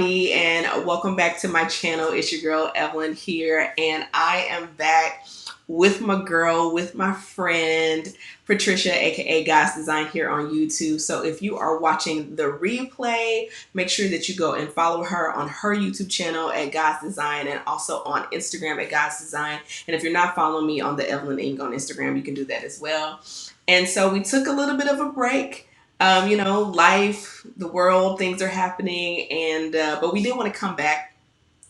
everybody, and welcome back to my channel. It's your girl Evelyn here, and I am back with my girl, with my friend Patricia, aka God's Design, here on YouTube. So if you are watching the replay, make sure that you go and follow her on her YouTube channel at God's Design, and also on Instagram at God's Design. And if you're not following me on the Evelyn Ing on Instagram, you can do that as well. And so we took a little bit of a break. Life, the world, things are happening, and but we did want to come back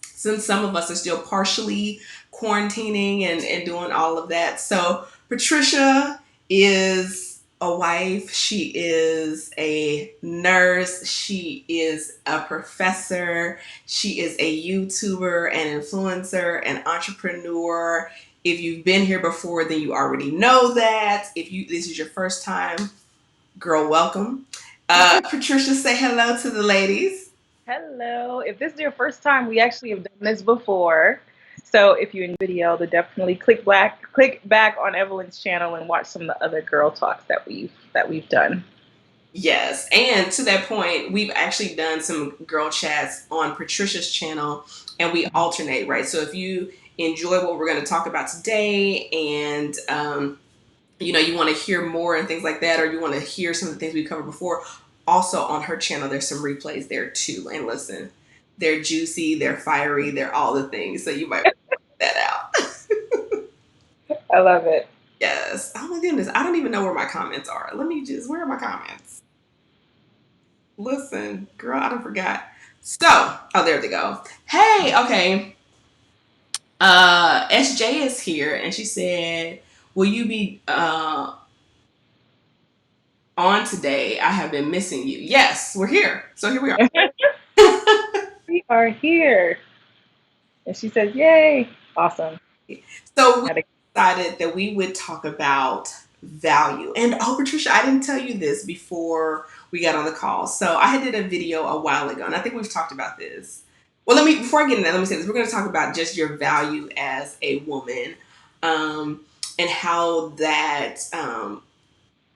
since some of us are still partially quarantining and doing all of that. So Patricia is a wife. She is a nurse. She is a professor. She is a YouTuber, an influencer, an entrepreneur. If you've been here before, then you already know that. If this is your first time, girl, welcome. Patricia, say hello to the ladies. Hello. If this is your first time, we actually have done this before. So if you enjoyed the video, then definitely click back on Evelyn's channel and watch some of the other girl talks that we've done. Yes, and to that point, we've actually done some girl chats on Patricia's channel, and we alternate, right? So if you enjoy what we're going to talk about today, and you want to hear more and things like that, or you want to hear some of the things we covered before, also on her channel, there's some replays there too. And listen, they're juicy, they're fiery, they're all the things. So you might check that out. I love it. Yes. Oh my goodness. I don't even know where my comments are. Where are my comments? Listen, girl, I don't forgot. So, oh, there they go. Hey, okay. SJ is here, and she said, will you be on today? I have been missing you. Yes, we're here. So here we are. We are here. And she says, yay. Awesome. So we decided that we would talk about value. And oh, Patricia, I didn't tell you this before we got on the call. So I did a video a while ago, and I think we've talked about this. Well, before I get into that, let me say this. We're going to talk about just your value as a woman, and how that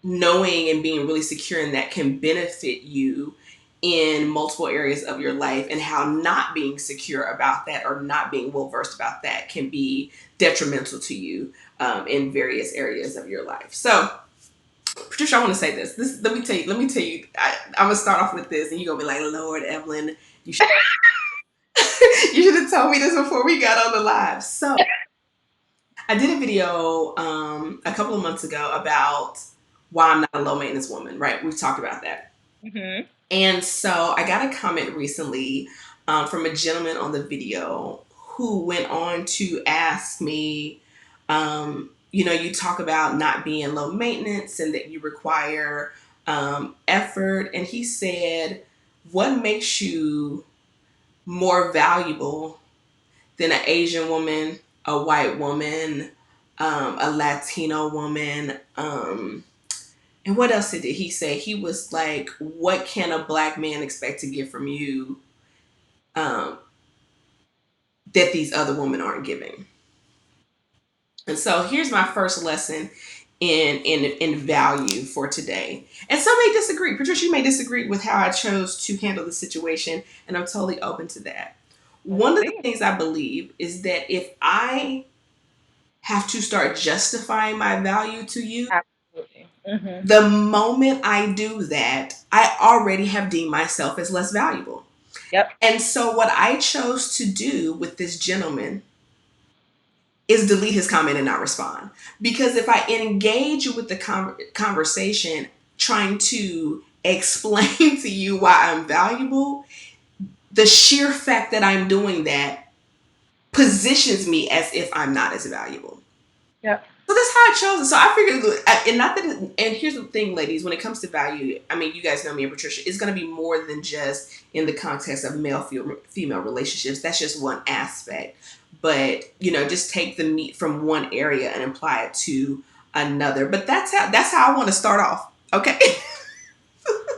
knowing and being really secure in that can benefit you in multiple areas of your life, and how not being secure about that or not being well versed about that can be detrimental to you in various areas of your life. So, Patricia, I want to say this. Let me tell you. I'm gonna start off with this, and you're gonna be like, "Lord, Evelyn, you should you should have told me this before we got on the live." So, I did a video a couple of months ago about why I'm not a low maintenance woman. Right? We've talked about that. Mm-hmm. And so I got a comment recently from a gentleman on the video who went on to ask me, you talk about not being low maintenance and that you require effort. And he said, what makes you more valuable than an Asian woman, a white woman, a Latino woman? And what else did he say? He was like, what can a black man expect to get from you um, that these other women aren't giving? And so here's my first lesson in value for today. And some may disagree. Patricia, you may disagree with how I chose to handle the situation, and I'm totally open to that. One of the things I believe is that if I have to start justifying my value to you, Absolutely. Mm-hmm. the moment I do that, I already have deemed myself as less valuable. Yep. And so, what I chose to do with this gentleman is delete his comment and not respond. Because if I engage with the conversation trying to explain to you why I'm valuable, the sheer fact that I'm doing that positions me as if I'm not as valuable. Yep. So that's how I chose it. So I figured, and not that, and here's the thing, ladies, when it comes to value, I mean, you guys know me and Patricia, it's going to be more than just in the context of male-female relationships. That's just one aspect. But, just take the meat from one area and apply it to another. But that's how I want to start off. Okay.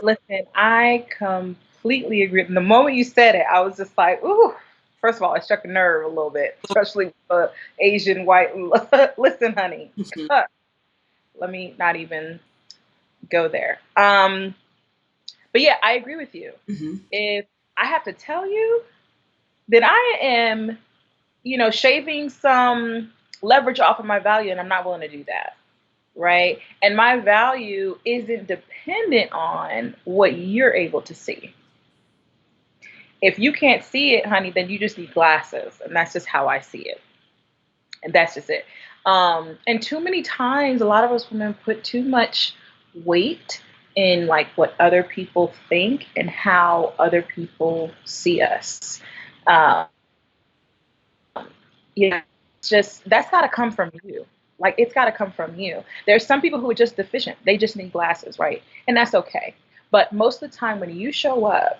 Listen, I completely agree. The moment you said it, I was just like, ooh. First of all, it struck a nerve a little bit, especially for Asian white. Listen, honey, let me not even go there. But yeah, I agree with you. Mm-hmm. If I have to tell you that I am, shaving some leverage off of my value, and I'm not willing to do that. Right. And my value isn't dependent on what you're able to see. If you can't see it, honey, then you just need glasses. And that's just how I see it. And that's just it. And too many times, a lot of us women put too much weight in like what other people think and how other people see us. Um, yeah, just that's got to come from you. Like it's got to come from you. There's some people who are just deficient. They just need glasses, right? And that's okay. But most of the time, when you show up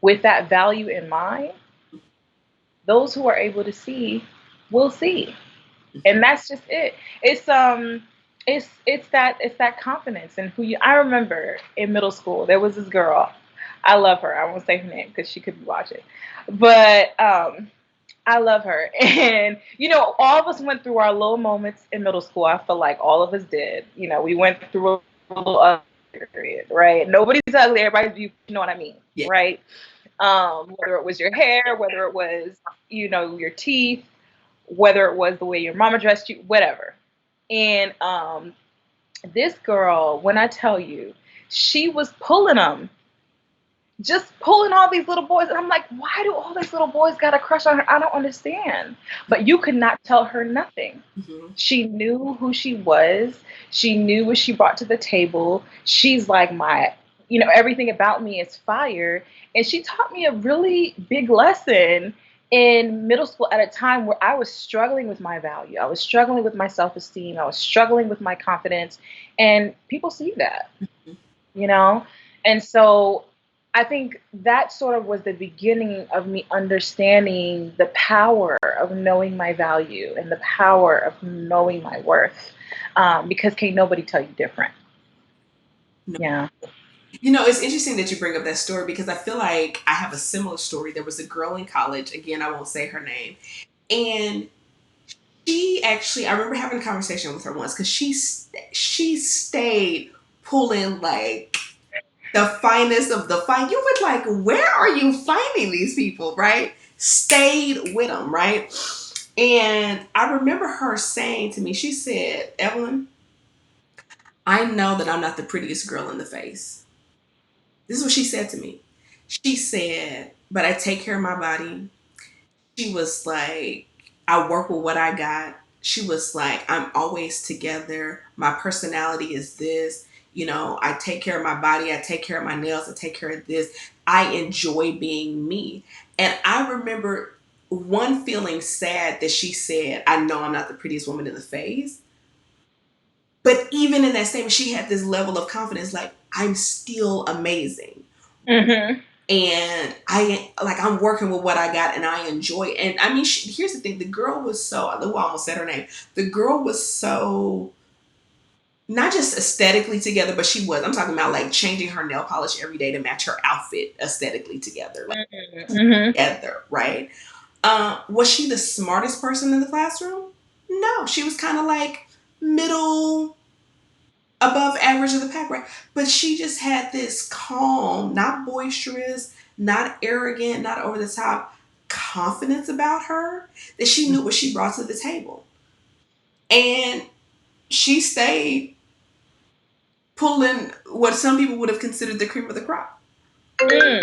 with that value in mind, those who are able to see will see, and that's just it. It's that confidence and who you. I remember in middle school there was this girl. I love her. I won't say her name because she could be watching, but I love her. And, all of us went through our low moments in middle school. I feel like all of us did. We went through a little ugly period, right? Nobody's ugly. Everybody's beautiful. You know what I mean, Yeah. right? Whether it was your hair, whether it was, your teeth, whether it was the way your mama dressed you, whatever. And this girl, when I tell you, she was pulling them, just pulling all these little boys. And I'm like, why do all these little boys got a crush on her? I don't understand. But you could not tell her nothing. Mm-hmm. She knew who she was. She knew what she brought to the table. She's like everything about me is fire. And she taught me a really big lesson in middle school at a time where I was struggling with my value. I was struggling with my self-esteem. I was struggling with my confidence. And people see that, And so I think that sort of was the beginning of me understanding the power of knowing my value and the power of knowing my worth, because can't nobody tell you different. No. Yeah. It's interesting that you bring up that story because I feel like I have a similar story. There was a girl in college, again, I won't say her name, and she actually, I remember having a conversation with her once because she stayed pulling like the finest of the fine. You were like, where are you finding these people, right? Stayed with them, right? And I remember her saying to me, she said, Evelyn, I know that I'm not the prettiest girl in the face. This is what she said to me. She said, but I take care of my body. She was like, I work with what I got. She was like, I'm always together. My personality is this. I take care of my body. I take care of my nails. I take care of this. I enjoy being me. And I remember one feeling sad that she said, I know I'm not the prettiest woman in the face. But even in that statement, she had this level of confidence, like, I'm still amazing. Mm-hmm. And I'm working with what I got and I enjoy it. And I mean, here's the thing. The girl was so, I almost said her name. The girl was so, not just aesthetically together, but I'm talking about like changing her nail polish every day to match her outfit aesthetically together. Like, Mm-hmm. together, right? Was she the smartest person in the classroom? No, she was kind of like middle, above average of the pack, right? But she just had this calm, not boisterous, not arrogant, not over the top confidence about her that she knew what she brought to the table. And she stayed pulling what some people would have considered the cream of the crop. Mm.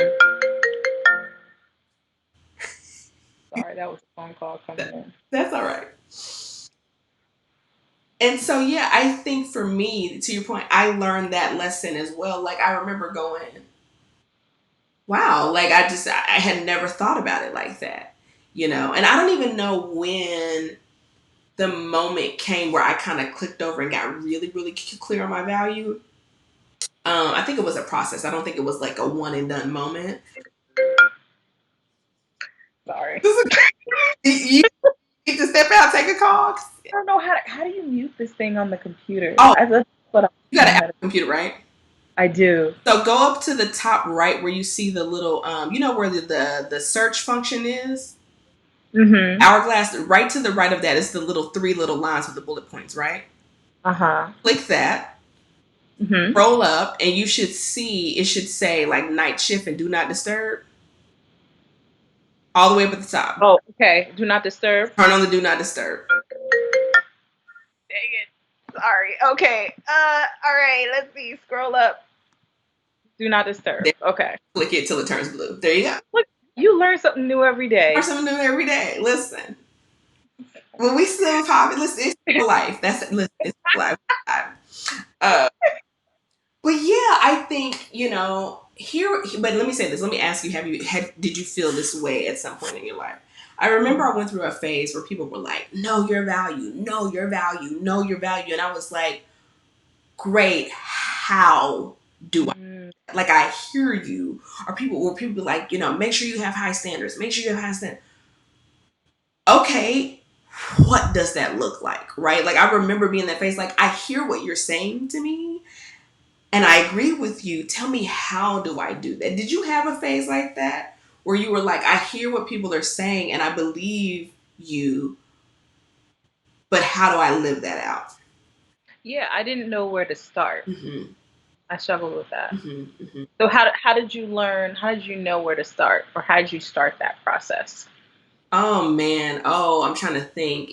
Sorry, that was a phone call coming in. That's all right. And so, yeah, I think for me, to your point, I learned that lesson as well. Like, I remember going, wow, like I had never thought about it like that, and I don't even know when the moment came where I kind of clicked over and got really, really clear on my value. I think it was a process. I don't think it was like a one and done moment. Sorry. You need to step out, take a call. I don't know how do you mute this thing on the computer? Oh, That's what you got an Apple computer, right? I do. So go up to the top right where you see the little, where the search function is. Mm-hmm. Hourglass. Right to the right of that is the three little lines with the bullet points, right? Uh-huh. Click that. Mm-hmm. Roll up, and you should see it should say like night shift and do not disturb. all the way up at the top. Oh, okay. Do not disturb. Turn on the do not disturb. Dang it. Sorry. Okay. All right. Let's see. Scroll up. Do not disturb. Then Okay. click it till it turns blue. There you go. Look, you learn something new every Learn day. something new every day. Listen, when we still have hobby, listen, it's life. That's listen, it's life. Uh, but yeah, I think here. But let me say this. Let me ask you: did you feel this way at some point in your life? I remember I went through a phase where people were like, "Know your value, know your value, know your value," and I was like, "Great, how do I?" Mm, Like I hear you, or people be like, make sure you have high standards. Make sure you have high standards. Okay, what does that look like, right? Like I remember being in that phase. Like I hear what you're saying to me, and I agree with you. Tell me, how do I do that? Did you have a phase like that where you were like, I hear what people are saying and I believe you, but how do I live that out? yeah, I didn't know where to start. Hmm. I struggled with that. Hmm. Hmm. So how did you learn? How did you know where to start, or how did you start that process? Oh man. Oh, I'm trying to think.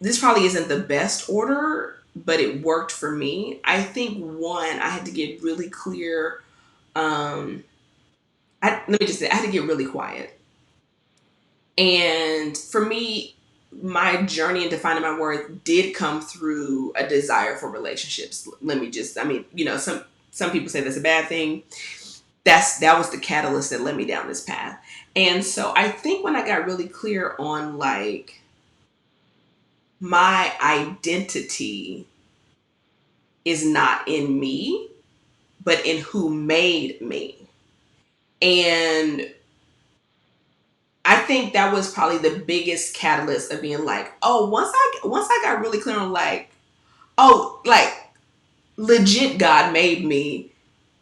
This probably isn't the best order, but it worked for me. I think one, I had to get really clear. Um, let me just say, I had to get really quiet. And for me, my journey in defining my worth did come through a desire for relationships. Let me just, I mean, some people say that's a bad thing. That was the catalyst that led me down this path. And so I think when I got really clear on like my identity is not in me, but in who made me. And I think that was probably the biggest catalyst of being like, oh, once I got really clear on like, oh, like legit God made me,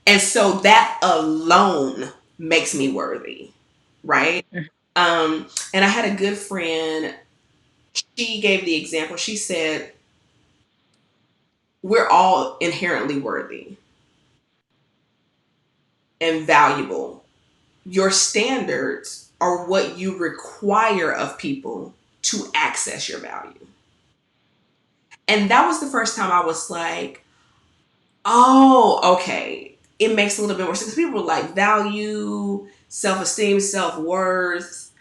and so that alone makes me worthy, right? And I had a good friend. She gave the example. She said, "We're all inherently worthy and valuable. Your standards are what you require of people to access your value." And that was the first time I was like, oh, okay. It makes a little bit more sense. People were like value, self esteem, self worth,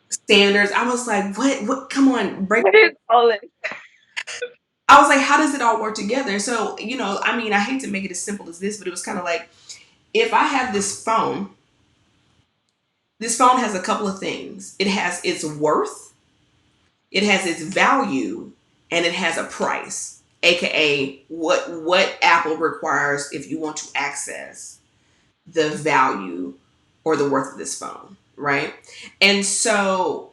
standards. I was like, what? Come on, break. What is all this? I was like, how does it all work together? And so, I mean, I hate to make it as simple as this, but it was kind of like, if I have this phone has a couple of things. It has its worth, it has its value, and it has a price, aka what Apple requires if you want to access the value or the worth of this phone, right? And so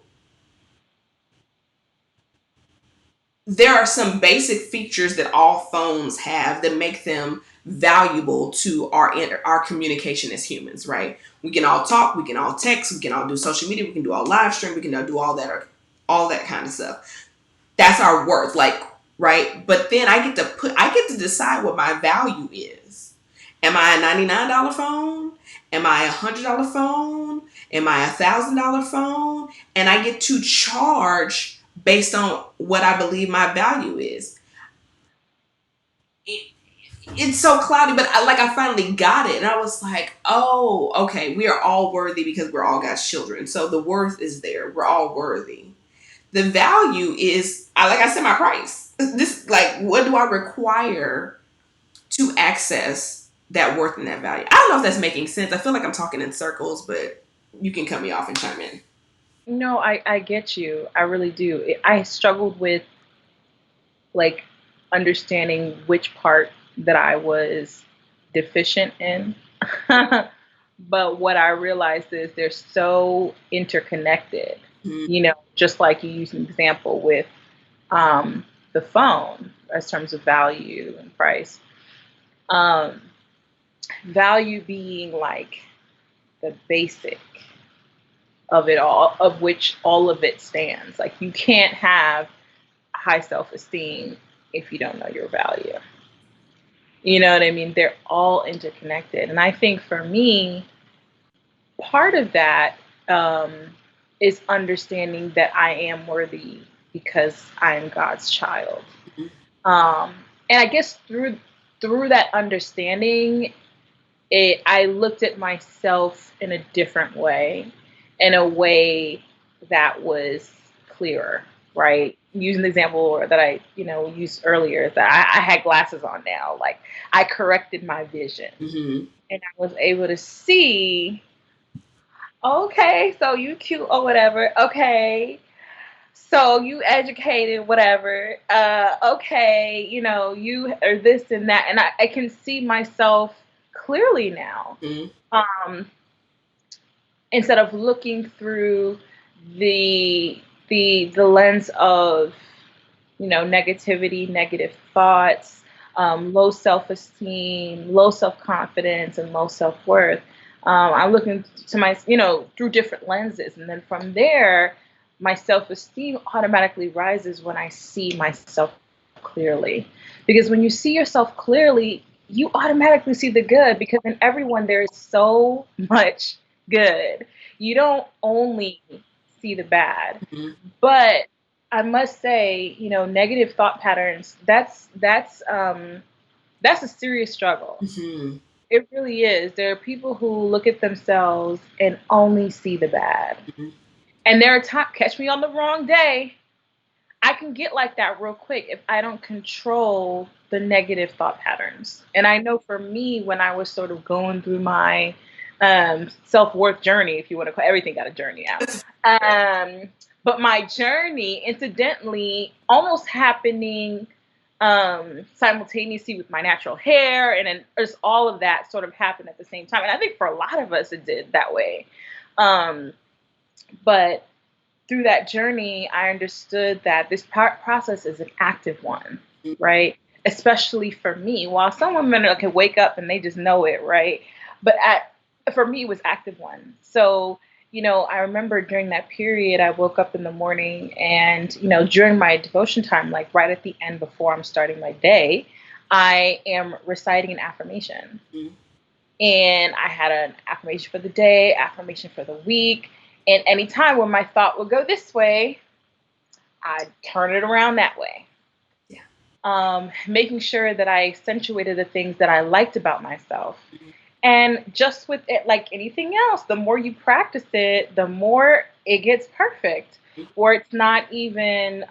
there are some basic features that all phones have that make them valuable to our communication as humans, right? We can all talk, we can all text, we can all do social media, we can do all live stream, we can do all that kind of stuff. That's our worth, like, right? But then I get to decide what my value is. Am I a $99 phone? Am I $100 phone? Am I $1,000 phone? And I get to charge based on what I believe my value is. It, it's so cloudy, but I finally got it, and I was like, oh, okay, we are all worthy because we're all God's children. So the worth is there. We're all worthy. The value is, like I said, my price. This, like, what do I require to access that worth and that value? I don't know if that's making sense. I feel like I'm talking in circles, but you can cut me off and chime in. No, I get you. I really do. I struggled with like understanding which part that I was deficient in. But what I realized is they're so interconnected. Mm-hmm. Just like you used an example with um, the phone as terms of value and price. Um, Value being like the basic of it all, of which all of it stands. Like you can't have high self esteem if you don't know your value. You know what I mean? They're all interconnected. And I think for me, part of that um, is understanding that I am worthy because I am God's child. Mhm. Um, and I guess through that understanding, I looked at myself in a different way, in a way that was clearer, right? Using the example that I, used earlier, that I had glasses on now. Like I corrected my vision, Mhm. and I was able to see. Okay, so you cute or whatever. Okay, so you educated, whatever. Okay, you are this and that, and I can see myself clearly now. Mhm. Um, Instead of looking through the lens of negativity, negative thoughts, low self-esteem, low self-confidence, and low self-worth. I'm looking to my through different lenses, and then from there my self-esteem automatically rises when I see myself clearly, because when you see yourself clearly, you automatically see the good, because in everyone there is so much good. You don't only see the bad. Mhm. But I must say, negative thought patterns, that's a serious struggle. Mhm. It really is. There are people who look at themselves and only see the bad. Mhm. And there are times, catch me on the wrong day, I can get like that real quick if I don't control the negative thought patterns. And I know for me, when I was sort of going through my self worth journey, if you want to call everything got a journey now. But my journey, incidentally, almost happening simultaneously with my natural hair, and then just all of that sort of happened at the same time. And I think for a lot of us, it did that way. Um, but through that journey, I understood that this process is an active one, right? Especially for me. While some women can wake up and they just know it, right? But for me, it was active one. So, I remember during that period, I woke up in the morning and, during my devotion time, like right at the end before I'm starting my day, I am reciting an affirmation. Mhm. And I had an affirmation for the day, affirmation for the week. And anytime when my thought would go this way, I'd turn it around that way. Yeah. Making sure that I accentuated the things that I liked about myself. Mhm. And just with it, like anything else, the more you practice it, the more it gets perfect, or it's not even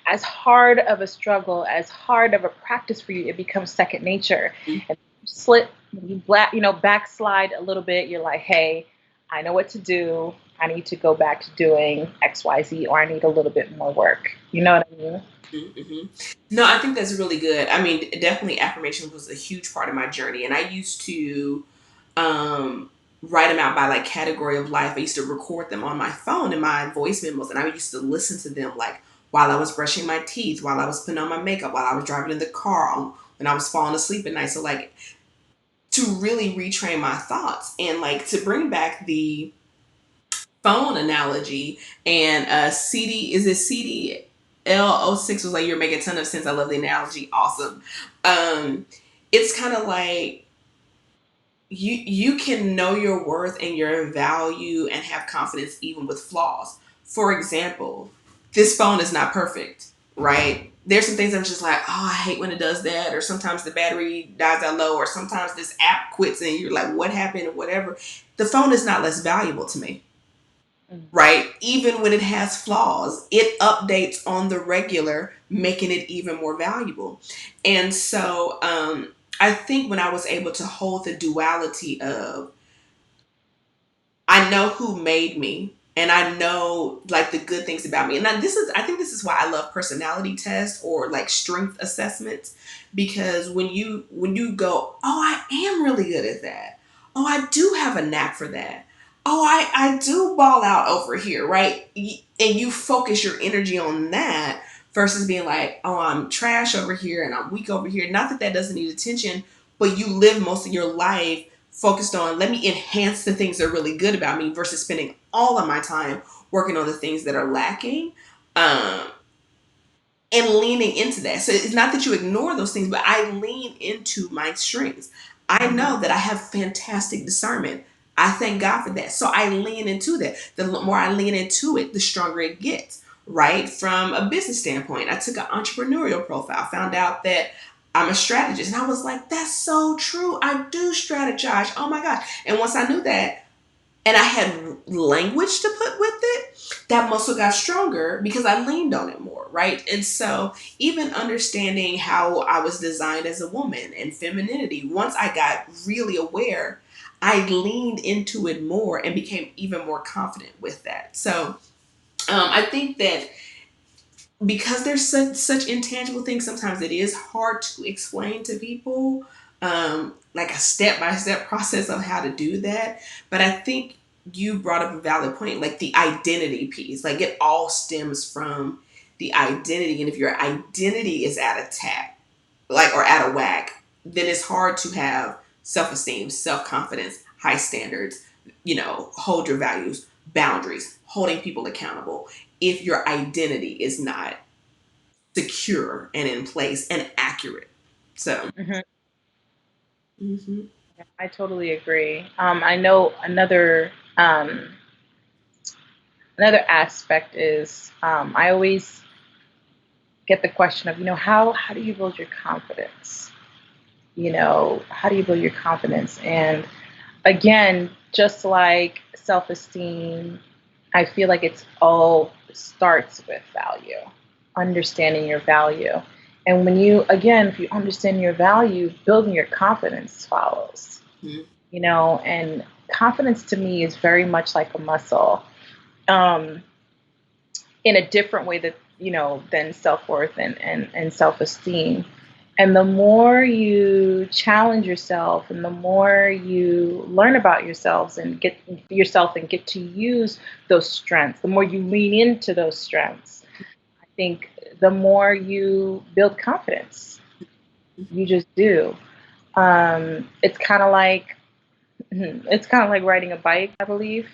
as hard of a struggle, as hard of a practice for you. It becomes second nature. Mhm. And you slip, you backslide a little bit. You're like, hey, I know what to do. I need to go back to doing X, Y, Z, or I need a little bit more work. You know what I mean? Mhm. No, I think that's really good. I mean, definitely affirmation was a huge part of my journey, and I used to um, write them out by like category of life. I used to record them on my phone in my voice memos, and I used to listen to them like while I was brushing my teeth, while I was putting on my makeup, while I was driving in the car, when I was falling asleep at night. So like to really retrain my thoughts and like to bring back the phone analogy and CD is it CDL06 was like you're making a ton of sense. I love the analogy. Awesome. Um, it's kind of like you can know your worth and your value and have confidence even with flaws. For example, this phone is not perfect, right? There's some things I'm just like, oh, I hate when it does that, or sometimes the battery dies out low, or sometimes this app quits and you're like, what happened, or whatever. The phone is not less valuable to me, Mm-hmm. right? Even when it has flaws, it updates on the regular, making it even more valuable. And so I think when I was able to hold the duality of, I know who made me and I know like the good things about me. And I think this is why I love personality tests or like strength assessments, because when you go, "Oh, I am really good at that. Oh, I do have a knack for that. Oh, I do ball out over here," right? And you focus your energy on that versus being like, "Oh, I'm trash over here and I'm weak over here." Not that that doesn't need attention, but you live most of your life focused on, let me enhance the things that are really good about me versus spending all of my time working on the things that are lacking, um, and leaning into that. So it's not that you ignore those things, but I lean into my strengths. I know that I have fantastic discernment. I thank God for that. So I lean into that. The more I lean into it, the stronger it gets, right? From a business standpoint, I took an entrepreneurial profile, found out that I'm a strategist. And I was like, that's so true. I do strategize. Oh my gosh. And once I knew that, and I had language to put with it, that muscle got stronger because I leaned on it more, right? And so, even understanding how I was designed as a woman and femininity, once I got really aware, I leaned into it more and became even more confident with that. So, I think that because there's such intangible things, sometimes it is hard to explain to people, like a step by step process of how to do that. But I think you brought up a valid point, like the identity piece. Like it all stems from the identity, and if your identity is out of tap, like or out of whack, then it's hard to have self esteem, self confidence, high standards. Hold your values, boundaries, holding people accountable. If your identity is not secure and in place and accurate. So, Mhm. mhm, I totally agree. I know another aspect is I always get the question of, how do you build your confidence? How do you build your confidence? And again, just like self esteem, I feel like it's all starts with value, understanding your value. And again, if you understand your value, building your confidence follows, mhm, and confidence to me is very much like a muscle, um, in a different way than self-worth and self-esteem. And the more you challenge yourself and the more you learn about yourself and get to use those strengths, the more you lean into those strengths, I think the more you build confidence. You just do. It's kind of like riding a bike, I believe,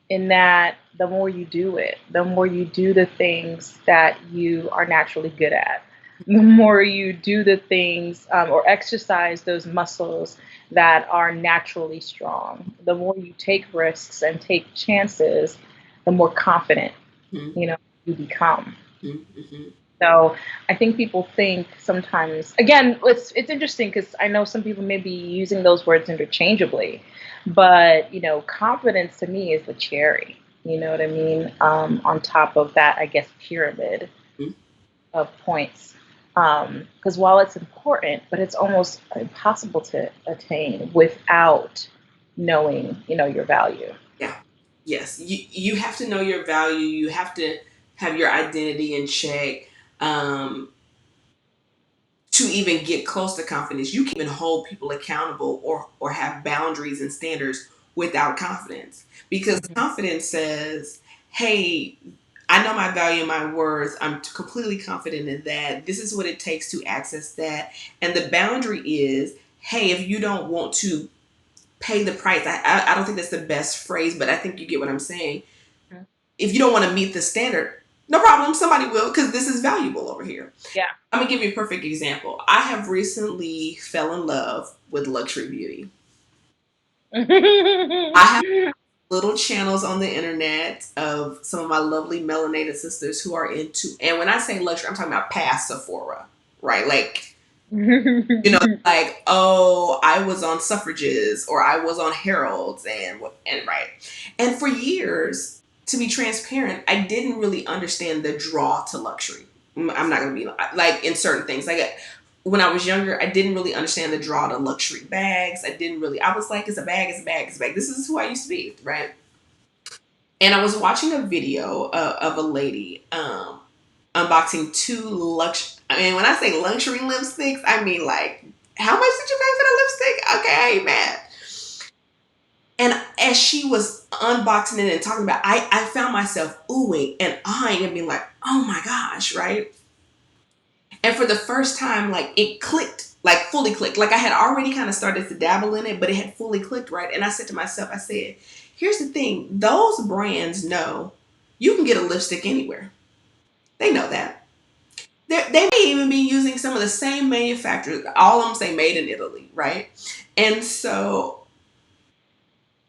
in that the more you do it, the more you do the things that you are naturally good at, the more you do the things, or exercise those muscles that are naturally strong, the more you take risks and take chances, the more confident, mhm, you become. mhm, mhm. So I think people think sometimes, again, it's interesting because I know some people may be using those words interchangeably, but confidence to me is the cherry. You know what I mean? On top of that, I guess, pyramid of points. Because while it's important, but it's almost impossible to attain without knowing, your value. Yeah. Yes. You have to know your value. You have to have your identity in check. Um, to even get close to confidence, you can't even hold people accountable or have boundaries and standards without confidence. Because Mhm. confidence says, hey, I know my value and my worth. I'm completely confident in that. This is what it takes to access that. And the boundary is, hey, if you don't want to pay the price, I don't think that's the best phrase, but I think you get what I'm saying. If you don't want to meet the standard, no problem. Somebody will, because this is valuable over here. Yeah. I'm gonna give you a perfect example. I have recently fell in love with luxury beauty. I have little channels on the internet of some of my lovely melanated sisters who are into, and when I say luxury, I'm talking about past Sephora, right? Like, like, oh, I was on Suffrages or I was on Harold's and right. And for years, to be transparent, I didn't really understand the draw to luxury. I'm not gonna be like in certain things. Like when I was younger, I didn't really understand the draw to luxury bags. I was like, it's a bag, it's a bag, it's a bag. This is who I used to be, right? And I was watching a video of a lady unboxing two I mean, when I say luxury lipsticks, I mean like, how much did you pay for the lipstick? Okay, I ain't mad. And as she was unboxing it and talking about, I found myself oohing and eyeing and being like, oh my gosh, right? And for the first time, like it clicked, like fully clicked. Like I had already kind of started to dabble in it, but it had fully clicked, right? And I said to myself, I said, here's the thing, those brands know you can get a lipstick anywhere. They know that. They may even be using some of the same manufacturers. All of them say made in Italy, right? And so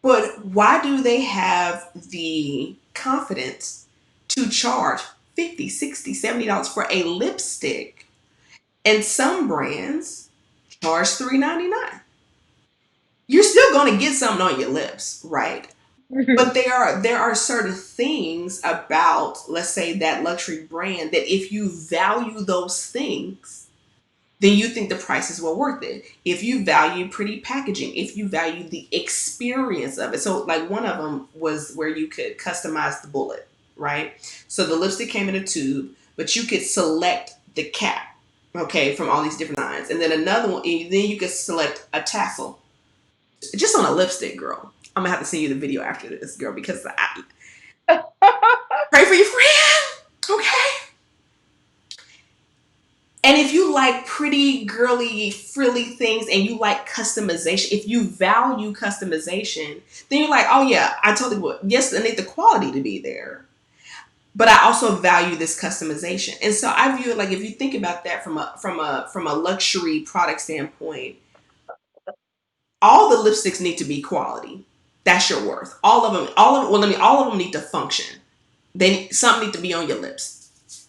But why do they have the confidence to charge 50, 60, $70 for a lipstick? And some brands charge $3.99. You're still going to get something on your lips, right? But there are certain things about, let's say, that luxury brand that if you value those things, then you think the prices were worth it. If you value pretty packaging, if you value the experience of it. So, like, one of them was where you could customize the bullet, right? So the lipstick came in a tube, but you could select the cap, okay, from all these different designs. And then another one, and then you could select a tassel just on a lipstick, girl. I'm gonna have to send you the video after this, girl, because I pray for your friend, okay? And if you like pretty, girly, frilly things and you like customization, if you value customization, then you're like, oh yeah, I totally would. Yes, I need the quality to be there, but I also value this customization. And so I view it like, if you think about that from a luxury product standpoint, all the lipsticks need to be quality. That's your worth. All of them. All of them need to function. Something need to be on your lips.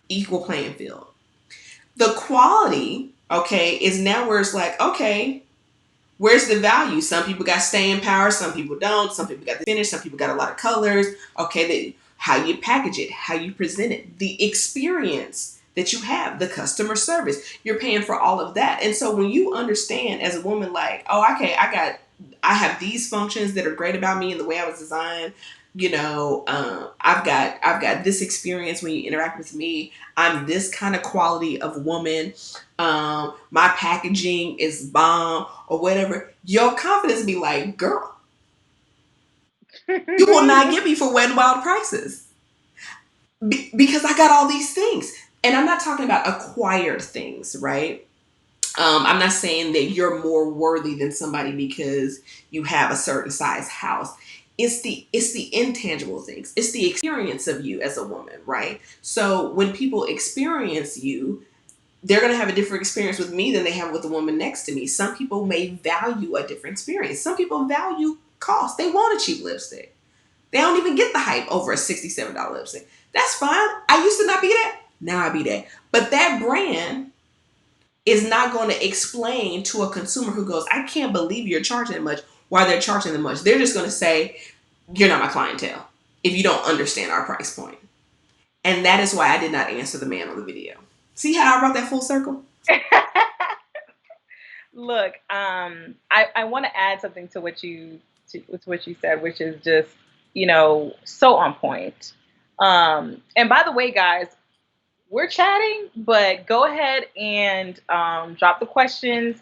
Equal playing field. The quality, okay, is now where it's like, okay, where's the value? Some people got staying power, some people don't. Some people got the finish, some people got a lot of colors. Okay, how you package it, how you present it, the experience that you have, the customer service. You're paying for all of that. And so when you understand as a woman, like, oh, okay, I have these functions that are great about me and the way I was designed. I've got this experience when you interact with me. I'm this kind of quality of woman. My packaging is bomb or whatever. Your confidence be like, girl, you will not get me for Wet n Wild prices because I got all these things. And I'm not talking about acquired things, right? I'm not saying that you're more worthy than somebody because you have a certain size house. It's the intangible things. It's the experience of you as a woman, right? So when people experience you, they're going to have a different experience with me than they have with the woman next to me. Some people may value a different experience. Some people value cost. They want a cheap lipstick. They don't even get the hype over a $67 lipstick. That's fine. I used to not be that. Now I be that. But that brand is not going to explain to a consumer who goes, I can't believe you're charging that much, why they're charging that much. They're just going to say, you're not my clientele if you don't understand our price point. And that is why I did not answer the man on the video. See how I brought that full circle? Look, I want to add something to what you said, which is just, so on point. And by the way, guys, we're chatting, but go ahead and drop the questions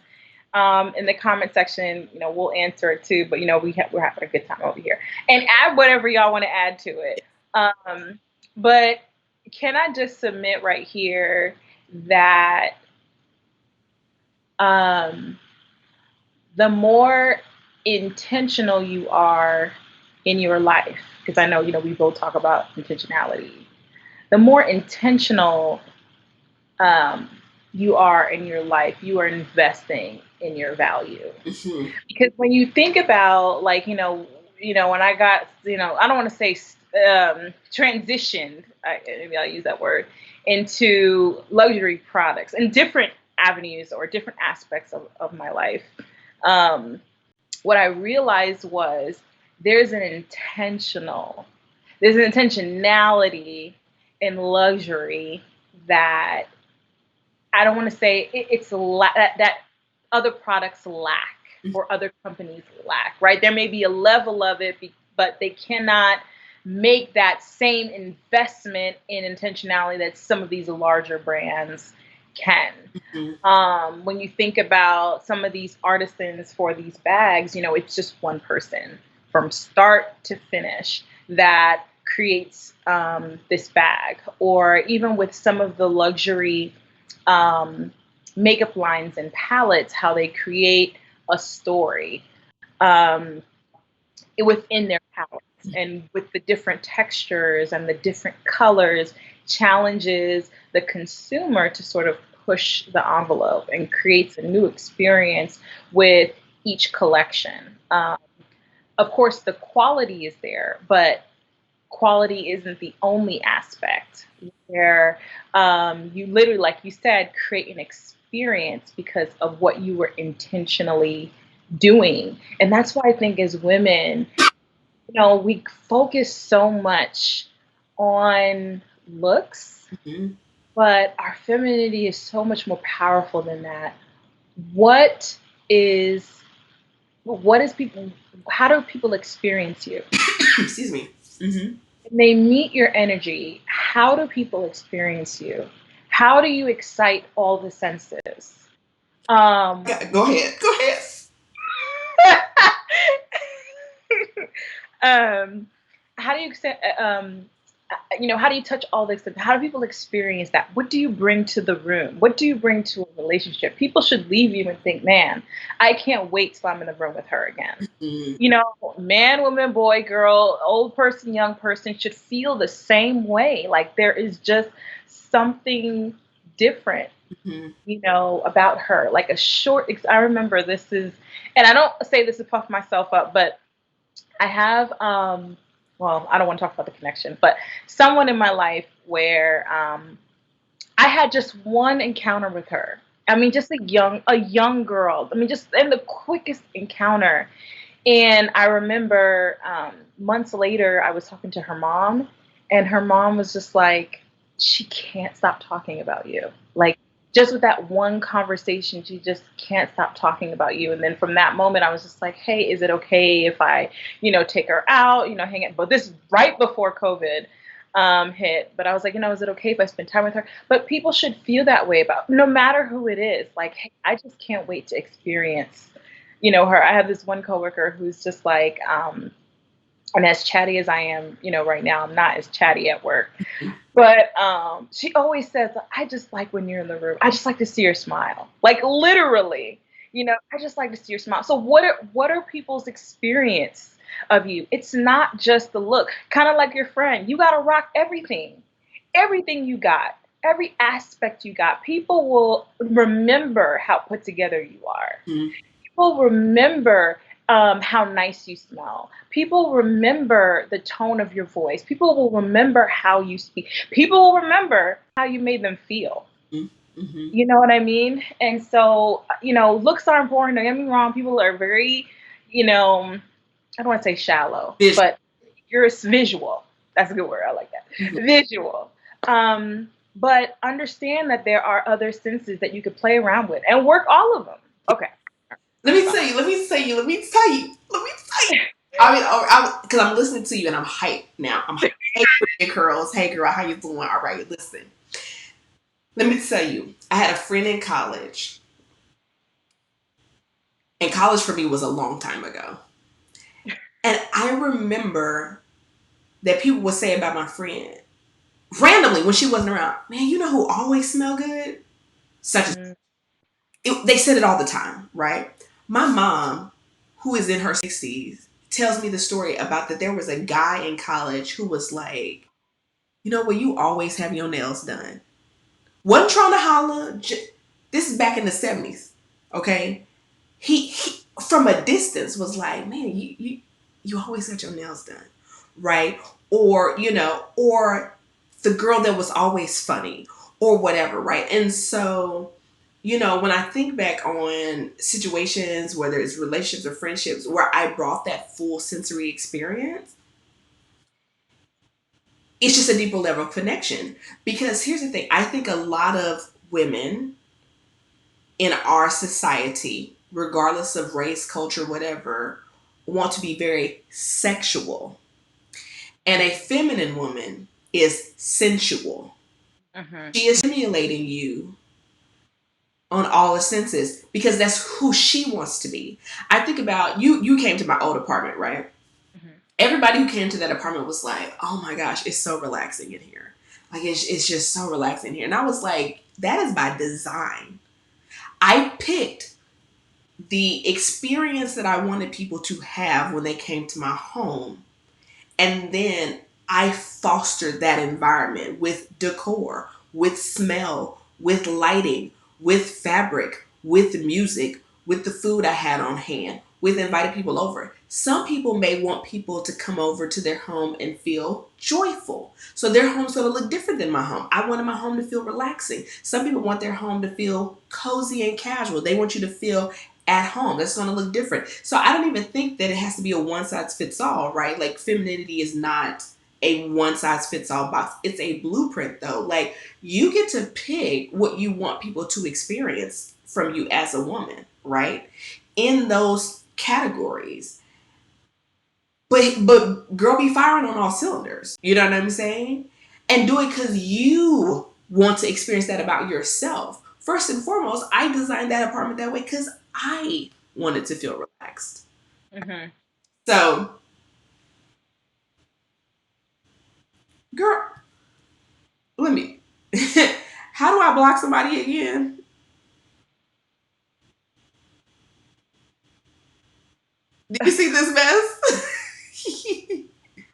in the comment section. We'll answer it too. But we're having a good time over here, and add whatever y'all want to add to it. But can I just submit right here that um, the more intentional you are in your life, because I know we both talk about intentionality. The more intentional you are in your life, you are investing in your value. Mm-hmm. Because when you think about, like, when I got, I don't want to say transitioned, maybe I'll use that word, into luxury products and different avenues or different aspects of my life. What I realized was there's an intentionality in luxury that I don't want to say that other products lack or other companies lack, right? There may be a level of it, but they cannot make that same investment in intentionality that some of these larger brands can. Mm-hmm. When you think about some of these artisans for these bags, it's just one person from start to finish that creates this bag. Or even with some of the luxury makeup lines and palettes, how they create a story within their palettes, and with the different textures and the different colors, challenges the consumer to sort of push the envelope and creates a new experience with each collection. of course, the quality is there, but quality isn't the only aspect where you literally, like you said, create an experience because of what you were intentionally doing. And that's why I think as women, we focus so much on looks, Mhm. but our femininity is so much more powerful than that. What is what is people how do people experience you? Excuse me. Hmm. When they meet your energy, how do people experience you? How do you excite all the senses? Um, Go ahead. Go ahead. um, how do you how do you touch all this? How do people experience that? What do you bring to the room? What do you bring to a relationship? People should leave you and think, man, I can't wait till I'm in the room with her again. Mm-hmm. You know, man, woman, boy, girl, old person, young person should feel the same way. Like there is just something different, about her. Like a short, I remember this is, and I don't say this to puff myself up, but I have, well, I don't want to talk about the connection, but someone in my life where I had just one encounter with her. I mean, just a young girl. I mean, just in the quickest encounter. And I remember months later, I was talking to her mom, and her mom was just like, she can't stop talking about you. Like, just with that one conversation, she just can't stop talking about you. And then from that moment, I was just like, hey, is it okay if I, take her out, hang out? But this is right before COVID hit. But I was like, is it okay if I spend time with her? But people should feel that way about no matter who it is. Like, hey, I just can't wait to experience her. I have this one coworker who's just like, and as chatty as I am, right now, I'm not as chatty at work. But she always says, I just like when you're in the room. I just like to see your smile. Like literally, I just like to see your smile. So what are people's experience of you? It's not just the look. Kind of like your friend. You gotta rock everything. Everything you got. Every aspect you got. People will remember how put together you are. Mm-hmm. People remember how nice you smell. People remember the tone of your voice. People will remember how you speak. People will remember how you made them feel. Mm-hmm. You know what I mean? And so, looks are important. Don't get me wrong. People are very, I don't want to say shallow, Visual. but you're visual. That's a good word. I like that. Mm-hmm. Visual. But understand that there are other senses that you could play around with and work all of them. Okay. Let me tell you. Let me tell you. Let me tell you. Let me tell you. I mean, because I'm listening to you and I'm hyped now. I'm hyped. Hey, pretty girls. Hey, girl. How you doing? All right, listen. Let me tell you. I had a friend in college, and college for me was a long time ago. And I remember that people would say about my friend randomly when she wasn't around. Man, you know who always smell good? Such as Mm, they said it all the time, right? My mom, who is in her 60s, tells me the story about that there was a guy in college who was like, well, you always have your nails done. Wasn't trying to holler. This is back in the 70s, okay? He from a distance was like, man, you always got your nails done, right? Or or the girl that was always funny, or whatever, right? And so, when I think back on situations, whether it's relationships or friendships, where I brought that full sensory experience, it's just a deeper level of connection. Because here's the thing, I think a lot of women in our society, regardless of race, culture, whatever, want to be very sexual. And a feminine woman is sensual. mhm. She is stimulating you on all the senses because that's who she wants to be. I think about you came to my old apartment, right? Mhm. Everybody who came to that apartment was like, "Oh my gosh, it's so relaxing in here. Like it's just so relaxing here." And I was like, "That is by design." I picked the experience that I wanted people to have when they came to my home. And then I fostered that environment with decor, with smell, with lighting, with fabric, with music, with the food I had on hand, with inviting people over. Some people may want people to come over to their home and feel joyful. So their home's going to look different than my home. I wanted my home to feel relaxing. Some people want their home to feel cozy and casual. They want you to feel at home. That's going to look different. So I don't even think that it has to be a one size fits all, right? Like femininity is not a one size fits all box. It's a blueprint though. Like you get to pick what you want people to experience from you as a woman, right? In those categories. But girl be firing on all cylinders. You know what I'm saying? And do it because you want to experience that about yourself. First and foremost, I designed that apartment that way because I wanted to feel relaxed. Hmm. So, girl, let me. How do I block somebody again? Do you see this mess?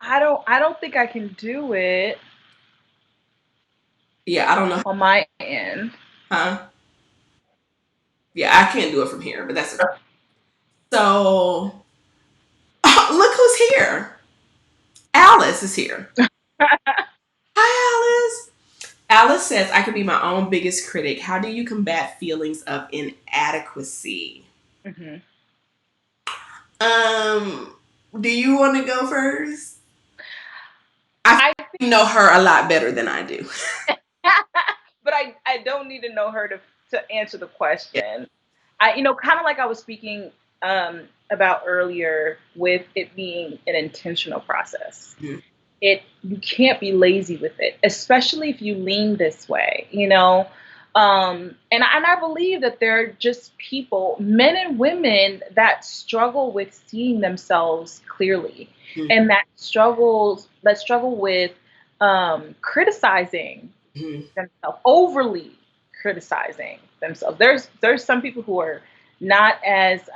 I don't think I can do it Yeah, I don't know. on my end. Huh? Yeah, I can't do it from here, but that's okay. So, look who's here. Alice is here. Hi, Alice. Alice says, I can be my own biggest critic. How do you combat feelings of inadequacy? Hmm. Um, do you want to go first? I I know her a lot better than I do. but I don't need to know her to answer the Yeah. question. Kind of like I was speaking about earlier with it being an intentional process. Mhm. You can't be lazy with it, especially if you lean this way, and I believe that there are just people, men and women, that struggle with seeing themselves clearly, and that struggle with criticizing Mhm. themselves, overly criticizing themselves. There's some people who are not as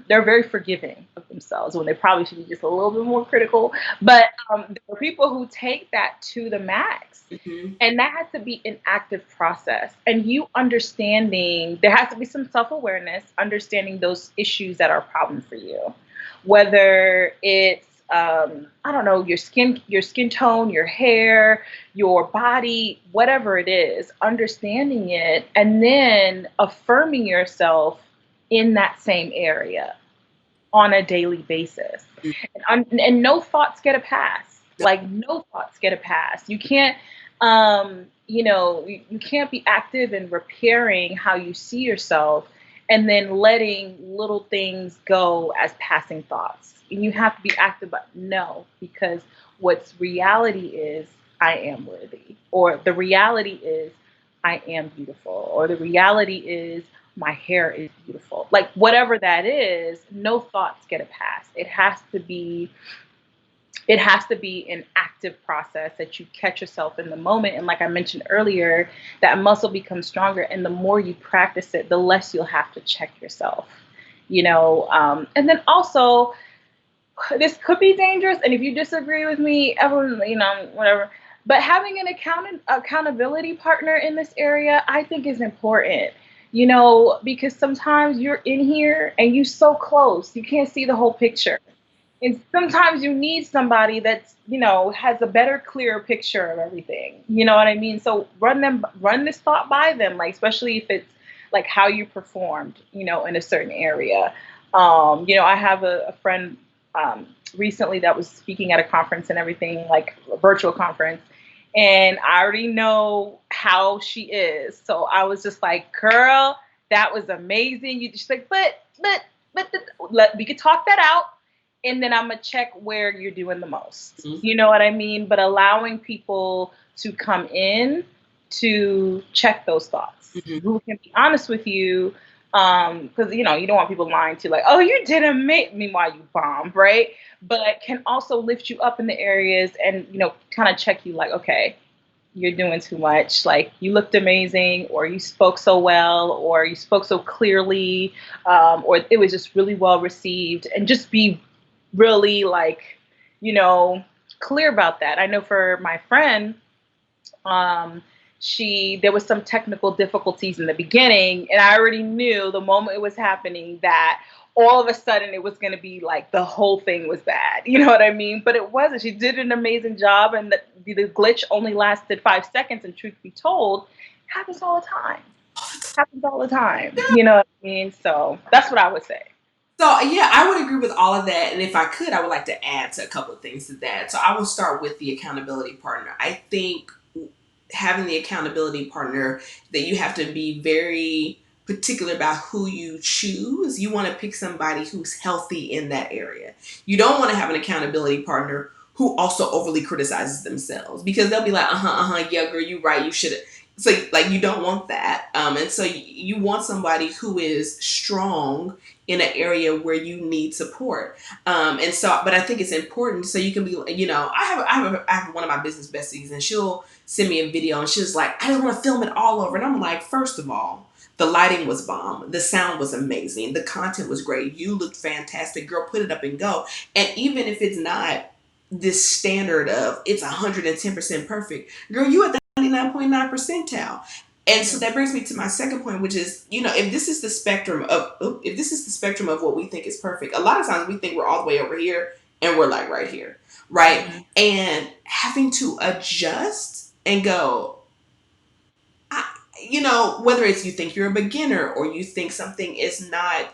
they're very forgiving of themselves when they probably should be just a little bit more critical. But there are people who take that to the max. Mhm. And that has to be an active process. And you understanding, there has to be some self awareness, understanding those issues that are a problem for you. Whether it's, I don't know, your skin tone, your hair, your body, whatever it is, understanding it and then affirming yourself in that same area on a daily basis. And no thoughts get a pass. Like no thoughts get a pass. You can't, you can't be active in repairing how you see yourself and then letting little things go as passing thoughts. And you have to be active, but no, because what's reality is I am worthy, or the reality is I am beautiful, or the reality is my hair is beautiful. Like whatever that is, no thoughts get a pass. It has to be an active process that you catch yourself in the moment. And like I mentioned earlier, that muscle becomes stronger. And the more you practice it, the less you'll have to check yourself. And then also, this could be dangerous. And if you disagree with me, everyone, whatever. But having an accountability partner in this area, I think is important. Because sometimes you're in here and you so close, you can't see the whole picture. And sometimes you need somebody that's, has a better, clearer picture of everything. You know what I mean? So run this thought by them, like especially if it's like how you performed, in a certain area. I have a friend recently that was speaking at a conference and everything, like a virtual conference. And I already know how she is. So I was just like, girl, that was amazing. You just like, we could talk that out, and then I'm gonna check where you're doing the most. Mhm. You know what I mean? But allowing people to come in to check those thoughts, Mhm. who can be honest with you, because you don't want people lying to you, like, oh, you didn't make. Meanwhile, you bombed, right? But can also lift you up in the areas and kind of check you, like, okay, you're doing too much. Like you looked amazing, or you spoke so well, or you spoke so clearly, or it was just really well received, and just be really like, you know, clear about that. I know for my friend, um, there was some technical difficulties in the beginning, and I already knew the moment it was happening that all of a sudden it was going to be like the whole thing was bad. You know what I mean? But it wasn't. She did an amazing job, and the glitch only lasted 5 seconds. And truth be told, happens all the time. Happens all the time. You know what I mean? So that's what I would say. So yeah, I would agree with all of that, and if I could, I would like to add to a couple of things to that. So I will start with the accountability partner. I think having the accountability partner, that you have to be very particular about who you choose. You want to pick somebody who's healthy in that area. You don't want to have an accountability partner who also overly criticizes themselves, because they'll be like, yeah, girl, you right, you should. So like you don't want that, and so you want somebody who is strong in an area where you need support. And so, but I think it's important so you can be, I have one of my business besties, and she'll send me a video, and she's like, I just want to film it all over. And I'm like, first of all, the lighting was bomb. The sound was amazing. The content was great. You looked fantastic. Girl, put it up and go. And even if it's not this standard of it's 110% perfect, girl, you at the 99.9 percentile. And so Mm-hmm. that brings me to my second point, which is, if this is the spectrum of what we think is perfect, a lot of times we think we're all the way over here and we're like right here, right? Mm-hmm. And having to adjust and go, I, whether it's you think you're a beginner or you think something is not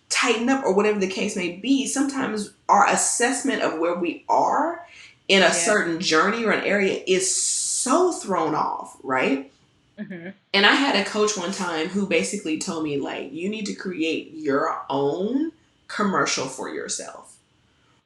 tightened up or whatever the case may be, sometimes our assessment of where we are in a Yeah. certain journey or an area is so thrown off, right? Mm-hmm. And I had a coach one time who basically told me, like, you need to create your own commercial for yourself,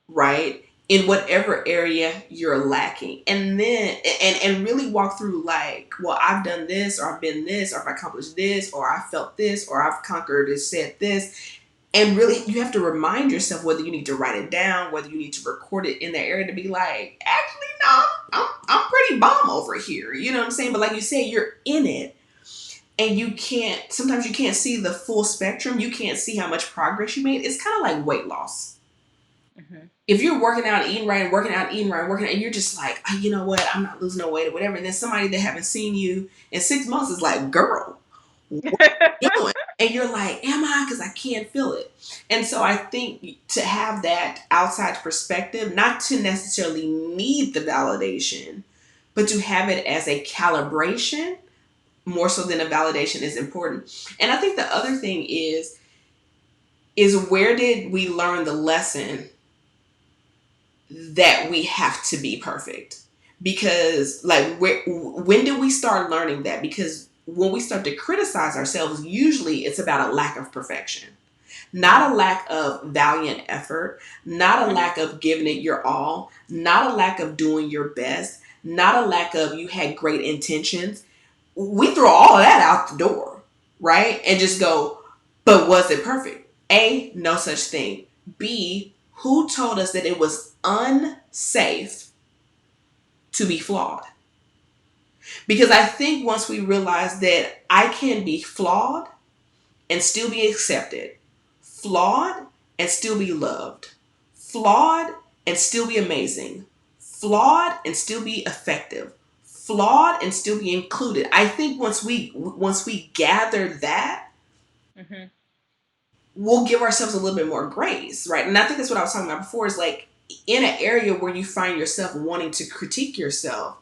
right? In whatever area you're lacking. And then and really walk through, like, well, I've done this, or I've been this, or I've accomplished this, or I felt this, or I've conquered and said this. And really, you have to remind yourself, whether you need to write it down, whether you need to record it in that area, to be like, actually, no, I'm pretty bomb over here. You know what I'm saying? But like you say, you're in it, and sometimes you can't see the full spectrum. You can't see how much progress you made. It's kind of like weight loss. Mm-hmm. If you're working out, eating right, and working out, eating right, working out, and you're just like, oh, you know what, I'm not losing no weight or whatever. And then somebody that haven't seen you in 6 months is like, girl, what are you doing? And you're like, am I? Because I can't feel it. And so I think to have that outside perspective, not to necessarily need the validation, but to have it as a calibration more so than a validation is important. And I think the other thing is where did we learn the lesson that we have to be perfect? Because like when did we start learning that? Because when we start to criticize ourselves, usually it's about a lack of perfection. Not a lack of valiant effort, not a lack of giving it your all, not a lack of doing your best, not a lack of you had great intentions. We throw all of that out the door, right? And just go, but was it perfect? A, no such thing. B, who told us that it was unsafe to be flawed? Because I think once we realize that I can be flawed and still be accepted, flawed and still be loved, flawed and still be amazing, flawed and still be effective, flawed and still be included. I think once we gather that, Mm-hmm. we'll give ourselves a little bit more grace, right? And I think that's what I was talking about before, is like, in an area where you find yourself wanting to critique yourself,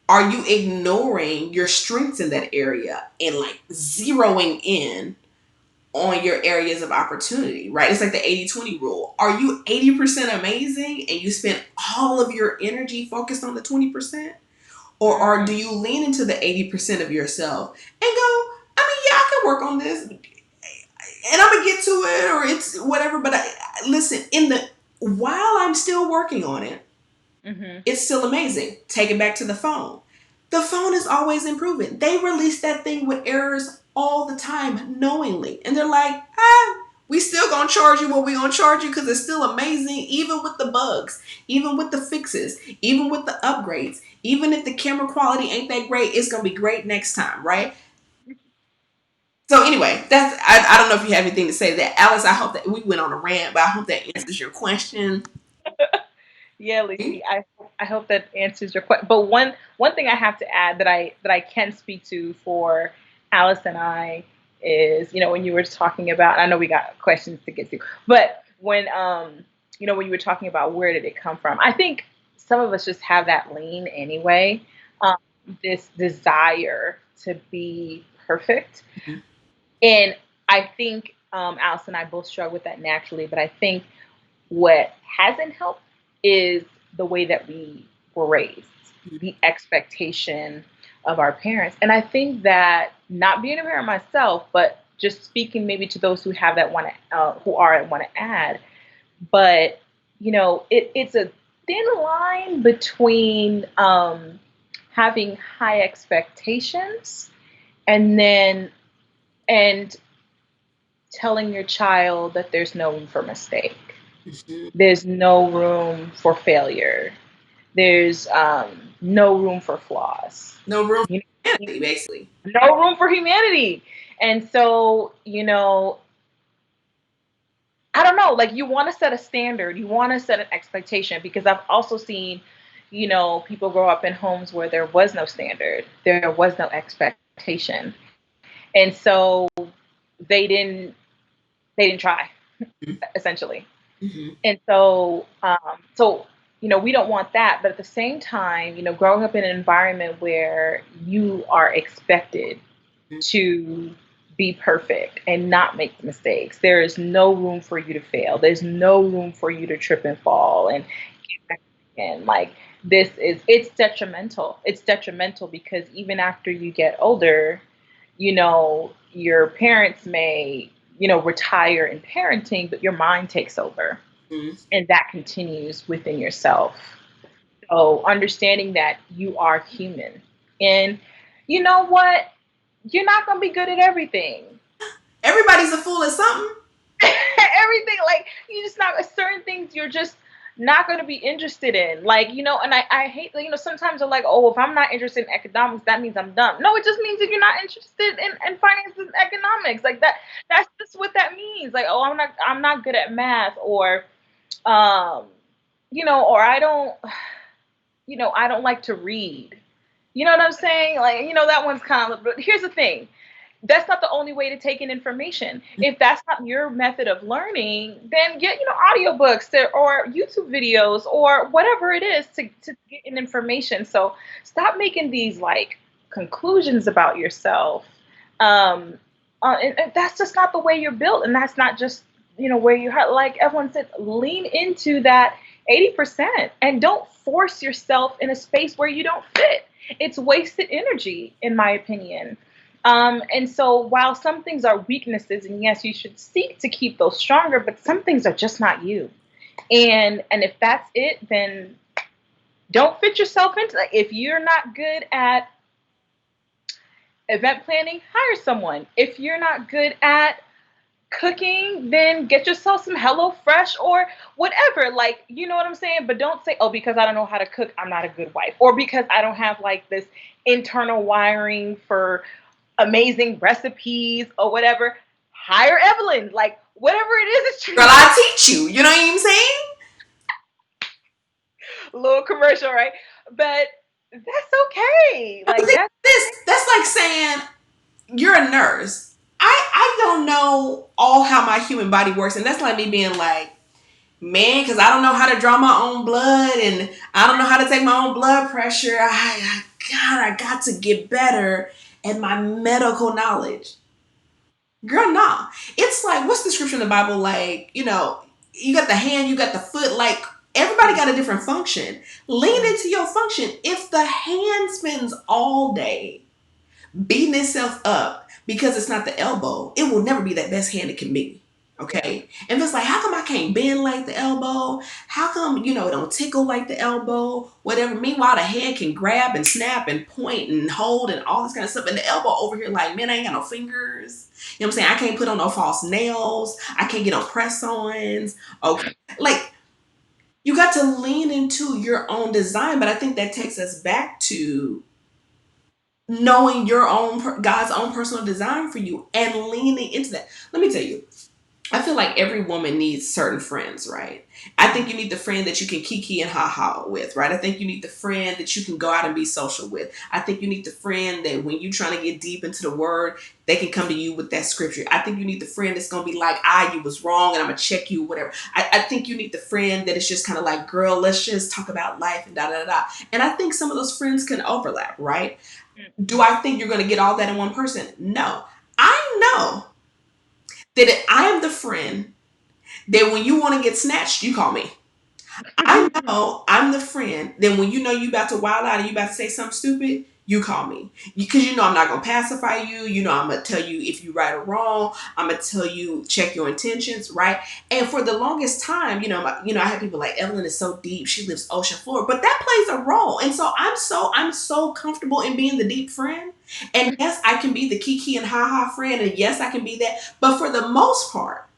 are you ignoring your strengths in that area and like zeroing in on your areas of opportunity, right? It's like the 80/20 rule. Are you 80% amazing and you spend all of your energy focused on the 20%? Or Mm-hmm. do you lean into the 80% of yourself and go, I mean, yeah, I can work on this and I'm gonna get to it, or it's whatever. But listen, while I'm still working on it, Mm-hmm. it's still amazing. Take it back to the phone. The phone is always improving. They release that thing with errors all the time, knowingly. And they're like, we still gonna charge you what we gonna charge you, because it's still amazing, even with the bugs, even with the fixes, even with the upgrades. Even if the camera quality ain't that great, it's gonna be great next time, right? So anyway, I don't know if you have anything to say to that, Alice. I hope that we went on a rant, but I hope that answers your question. Yeah, Lacey, I hope that answers your question. But one thing I have to add that I can speak to for Alice and I is, when you were talking about, I know we got questions to get to, but when you were talking about where did it come from, I think some of us just have that lean anyway, um, this desire to be perfect. Mhm. And I think Alice and I both struggle with that naturally, but I think what hasn't helped is the way that we were raised, the expectation of our parents. And I think that, not being a parent myself, but just speaking maybe to those who have that who are and want to add, but it's a thin line between having high expectations and then and telling your child that there's no room for mistake. Mhm. There's no room for failure. There's no room for flaws. No room You for know, humanity, basically. no room for humanity. And so, I don't know, like, you want to set a standard, you want to set an expectation, because I've also seen, people grow up in homes where there was no standard, there was no expectation. And so they didn't they didn't try, essentially. Mhm. And so we don't want that. But at the same time, growing up in an environment where you are expected Mhm. to be perfect and not make mistakes, there is no room for you to fail. There's no room for you to trip and fall and get back again. Like, it's detrimental. It's detrimental because even after you get older, your parents may, retire in parenting, but your mind takes over Mhm. and that continues within yourself. So understanding that you are human, and you know what? You're not going to be good at everything. Everybody's a fool at something. Everything, like, you just not certain things you're just not going to be interested in, like, and I hate that, sometimes they're like, oh, if I'm not interested in economics, that means I'm dumb. No, it just means that you're not interested in finance and economics, like that's just what that means. Like, oh, I'm not good at math, or um or I don't like to read. You know what I'm saying? Like, that one's kind of, but here's the thing. That's not the only way to take in information. If that's not your method of learning, then get, audiobooks or YouTube videos or whatever it is to get in information. So stop making these, like, conclusions about yourself. Um, and that's just not the way you're built. And that's not just, where you're at. Like everyone said, lean into that 80% and don't force yourself in a space where you don't fit. It's wasted energy, in my opinion. And so while some things are weaknesses, and yes, you should seek to keep those stronger, but some things are just not you. And if that's it, then don't fit yourself into that. If you're not good at event planning, hire someone. If you're not good at cooking, then get yourself some Hello Fresh or whatever. Like, you know what I'm saying? But don't say, oh, because I don't know how to cook, I'm not a good wife. Or because I don't have, like, this internal wiring for amazing recipes or whatever. Hire Evelyn. Like, whatever it is that Girl, you I teach you. You know what I'm saying? little commercial, right? But that's okay. But the Like, thing that's is, that's like saying you're a nurse. I don't know all how my human body works, and that's like me being like, man, because I don't know how to draw my own blood, and I don't know how to take my own blood pressure. I got to get better at my medical knowledge. Girl, nah. It's like, what's the scripture in the Bible? Like, you got the hand, you got the foot. Like, everybody got a different function. Lean into your function. If the hand spends all day beating itself up because it's not the elbow, it will never be that best hand it can be. Okay. And if it's like, how come I can't bend like the elbow? How come, it don't tickle like the elbow? Whatever. Meanwhile, the hand can grab and snap and point and hold and all this kind of stuff. And the elbow over here, like, man, I ain't got no fingers. You know what I'm saying? I can't put on no false nails. I can't get on press ons. Okay. Like, you got to lean into your own design. But I think that takes us back to knowing your own God's own personal design for you and leaning into that. Let me tell you, I feel like every woman needs certain friends, right? I think you need the friend that you can kiki and haha with, right? I think you need the friend that you can go out and be social with. I think you need the friend that when you're trying to get deep into the word, they can come to you with that scripture. I think you need the friend that's gonna be like, you was wrong and I'm gonna check you, whatever. I think you need the friend that is just kind of like, girl, let's just talk about life and da da da. And I think some of those friends can overlap, right? Do I think you're gonna get all that in one person? No. I know that I am the friend that when you want to get snatched, you call me. I know I'm the friend. Then when you know you about to wild out and you about to say something stupid, you call me because you know I'm not gonna pacify you. You know I'm gonna tell you if you right or wrong. I'm gonna tell you check your intentions, right? And for the longest time, I had people like Evelyn is so deep. She lives ocean floor, but that plays a role. And so I'm so comfortable in being the deep friend. And yes, I can be the kiki and haha friend, and yes, I can be that. But for the most part,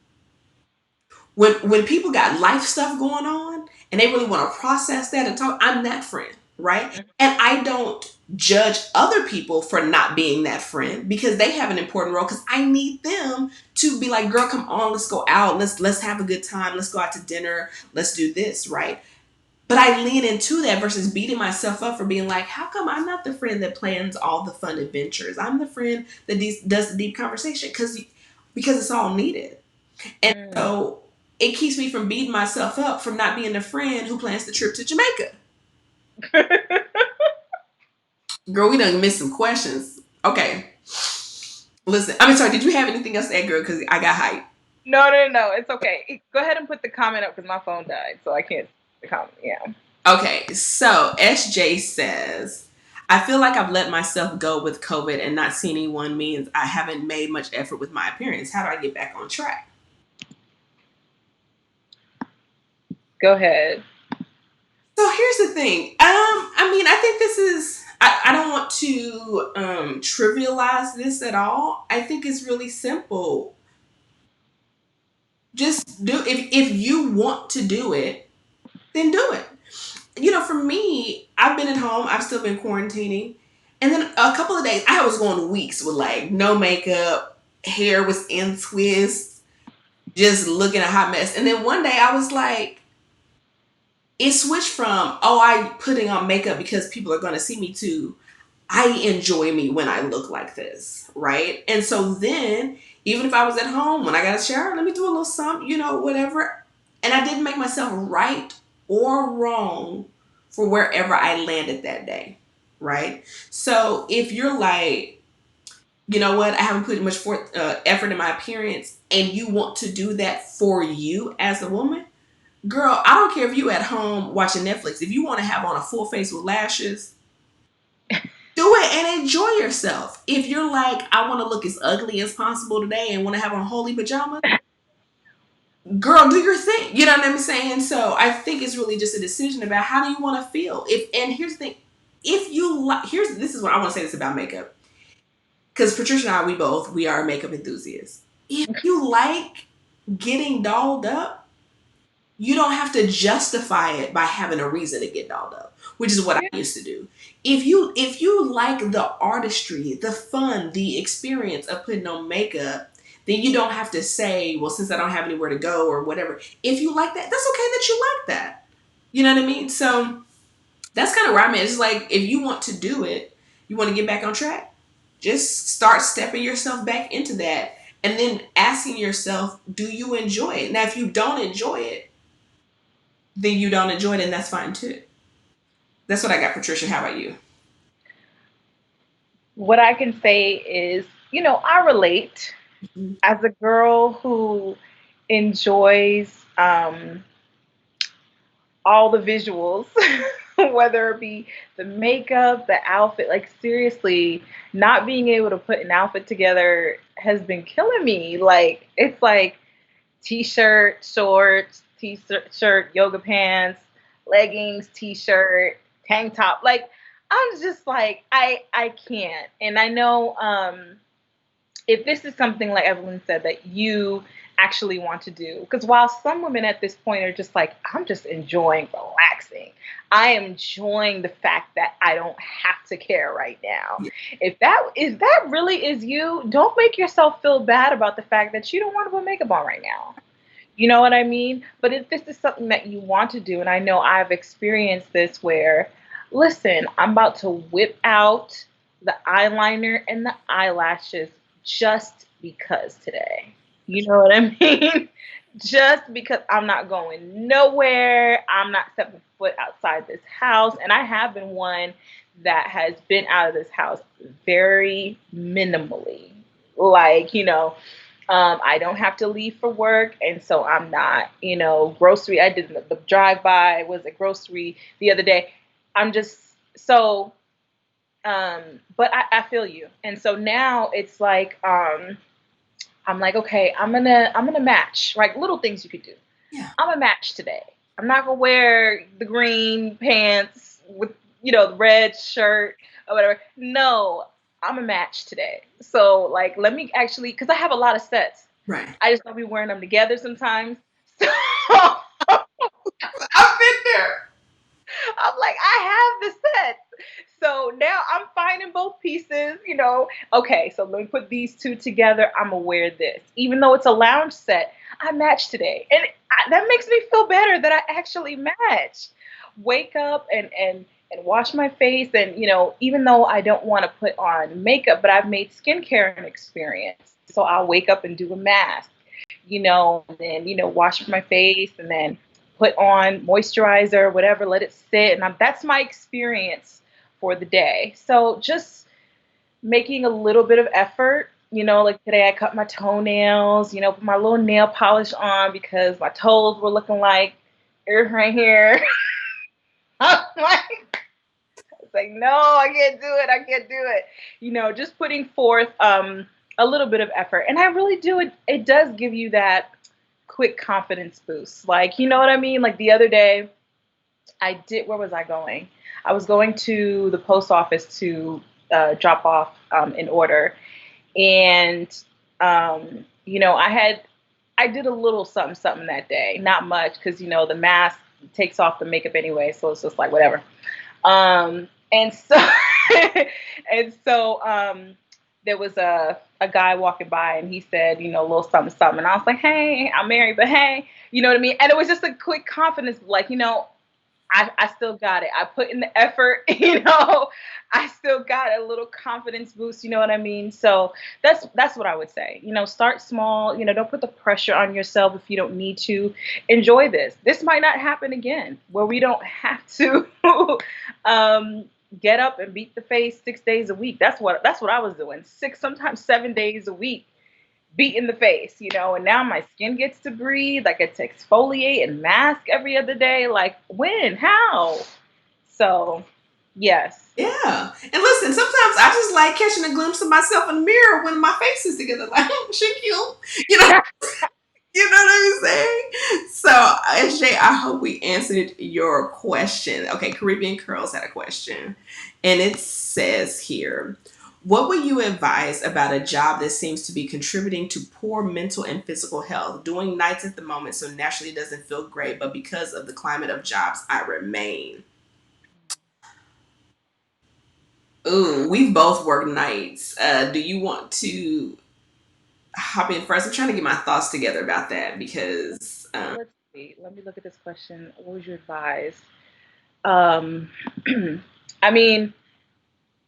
when people got life stuff going on and they really want to process that and talk, I'm that friend, right? And I don't judge other people for not being that friend because they have an important role because I need them to be like, girl, come on, let's go out, let's have a good time, let's go out to dinner, let's do this, right? But I lean into that versus beating myself up for being like, how come I'm not the friend that plans all the fun adventures? I'm the friend that does the deep conversation because it's all needed. And so it keeps me from beating myself up from not being the friend who plans the trip to Jamaica. Girl, we done missed some questions. Okay. Listen, I mean, sorry, did you have anything else to add, girl? Because I got hype. No, no, no. It's okay. Go ahead and put the comment up because my phone died, so I can't see the comment. Yeah. Okay, so SJ says, I feel like I've let myself go with COVID and not seeing anyone means I haven't made much effort with my appearance. How do I get back on track? Go ahead. So here's the thing. I mean, I think this is. I don't want to trivialize this at all. I think it's really simple. Just do if you want to do it, then do it. For me, I've been at home. I've still been quarantining, and then a couple of days, I was going weeks with like no makeup, hair was in twists, just looking a hot mess. And then one day, I was like, it switched from I putting on makeup because people are going to see me to I enjoy me when I look like this, right? And so then, even if I was at home, when I got a shower, let me do a little something, whatever. And I didn't make myself right or wrong for wherever I landed that day, right? So if you're like, you know what, I haven't put much effort in my appearance, and you want to do that for you as a woman, girl, I don't care if you at home watching Netflix. If you want to have on a full face with lashes, do it and enjoy yourself. If you're like, I want to look as ugly as possible today and want to have on holy pajamas, girl, do your thing. You know what I'm saying? So I think it's really just a decision about how do you want to feel. And here's the thing, if you like, this is what I want to say this about makeup, because Patricia and we are makeup enthusiasts. If you like getting dolled up, you don't have to justify it by having a reason to get dolled up, which is what I used to do. If you like the artistry, the fun, the experience of putting on makeup, then you don't have to say, well, since I don't have anywhere to go or whatever. If you like that, that's okay that you like that. You know what I mean? So that's kind of where I'm at. It's like if you want to do it, you want to get back on track, just start stepping yourself back into that and then asking yourself, do you enjoy it? Now, if you don't enjoy it, then you don't enjoy it, and that's fine too. That's what I got, Patricia. How about you? What I can say is, I relate Mhm. as a girl who enjoys all the visuals, whether it be the makeup, the outfit. Like, seriously, not being able to put an outfit together has been killing me. Like, it's like t-shirt, shorts, t-shirt, yoga pants, leggings, t-shirt, tank top. Like, I'm just like, I can't. And I know if this is something like Evelyn said that you actually want to do, because while some women at this point are just like, I'm just enjoying relaxing. I am enjoying the fact that I don't have to care right now. Yeah. If that really is you, don't make yourself feel bad about the fact that you don't want to put makeup on right now. You know what I mean? But if this is something that you want to do, and I know I've experienced this where, listen, I'm about to whip out the eyeliner and the eyelashes just because today. You know what I mean? Just because I'm not going nowhere, I'm not stepping foot outside this house. And I have been one that has been out of this house very minimally. Like, I don't have to leave for work, and so I'm not, grocery. I did the drive by, was a grocery the other day. I'm just so, but I feel you, and so now it's like, I'm like, okay, I'm gonna match, like little things you could do. Yeah. I'm gonna match today. I'm not gonna wear the green pants with the red shirt or whatever. No, I'm a match today. So like, let me actually, because I have a lot of sets. Right. I just don't be wearing them together sometimes. So I've been there. I'm like, I have the set. So now I'm finding both pieces. Okay, so let me put these two together. I'm gonna wear this. Even though it's a lounge set, I match today. And that makes me feel better that I actually match. Wake up and wash my face. And, even though I don't want to put on makeup, but I've made skincare an experience. So I'll wake up and do a mask, and then, wash my face and then put on moisturizer, whatever, let it sit. And that's my experience for the day. So just making a little bit of effort. Like today I cut my toenails, put my little nail polish on because my toes were looking like right here. I'm like, no, I can't do it. I can't do it. Just putting forth a little bit of effort. And I really do it. It does give you that quick confidence boost. Like, you know what I mean? Like the other day where was I going? I was going to the post office to drop off an order. And, I did a little something, something that day, not much. Cause the mask takes off the makeup anyway. So it's just like, whatever. And so, and so, there was a guy walking by and he said, a little something, something. And I was like, hey, I'm married, but hey, you know what I mean? And it was just a quick confidence, like, I still got it. I put in the effort, I still got a little confidence boost, you know what I mean? So that's what I would say. Start small, don't put the pressure on yourself if you don't need to. Enjoy this. This might not happen again where we don't have to get up and beat the face 6 days a week. That's what I was doing. 6, sometimes 7 days a week, beat in the face, and now my skin gets to breathe. I get to exfoliate and mask every other day. Like when? How? So yes. Yeah. And listen, sometimes I just like catching a glimpse of myself in the mirror when my face is together. Like, she cute. You know, you know what I'm saying? So, SJ, I hope we answered your question. Okay, Caribbean Curls had a question. And it says here, what would you advise about a job that seems to be contributing to poor mental and physical health? Doing nights at the moment, so naturally it doesn't feel great, but because of the climate of jobs, I remain. Ooh, we've both worked nights. Do you want to hop in first? I'm trying to get my thoughts together about that because, Let's see. Let me look at this question. What would you advise? Um, I mean,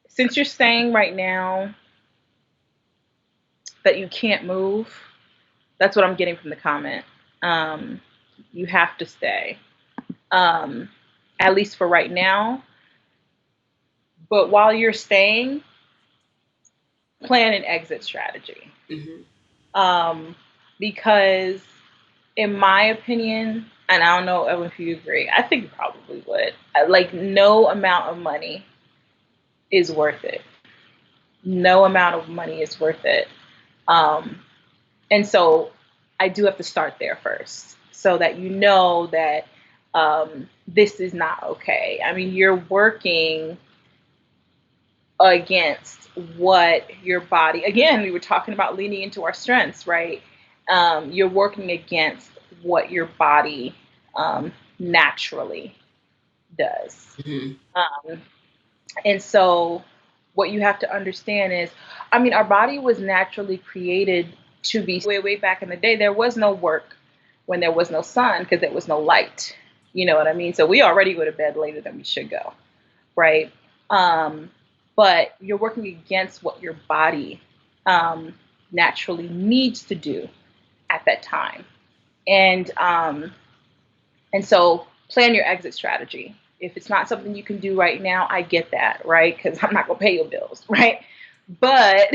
since you're saying right now that you can't move, that's what I'm getting from the comment. Um, you have to stay, um, at least for right now. But while you're staying, plan an exit strategy. mhm, Um, because, in my opinion, and I don't know if you agree, I think you probably would. Like, no amount of money is worth it. No amount of money is worth it. Um, and so I do have to start there first so that you know that this is not okay. I mean, you're working against what your body, again, we were talking about leaning into our strengths, right? You're working against what your body naturally does. Mhm. Um, and so, what you have to understand is, I mean, our body was naturally created to be way, way back in the day. There was no work when there was no sun because there was no light. You know what I mean? So, we already go to bed later than we should go, right? Um, but you're working against what your body um, naturally needs to do at that time. And so plan your exit strategy. If it's not something you can do right now, I get that, right? Because I'm not gonna pay your bills, right? But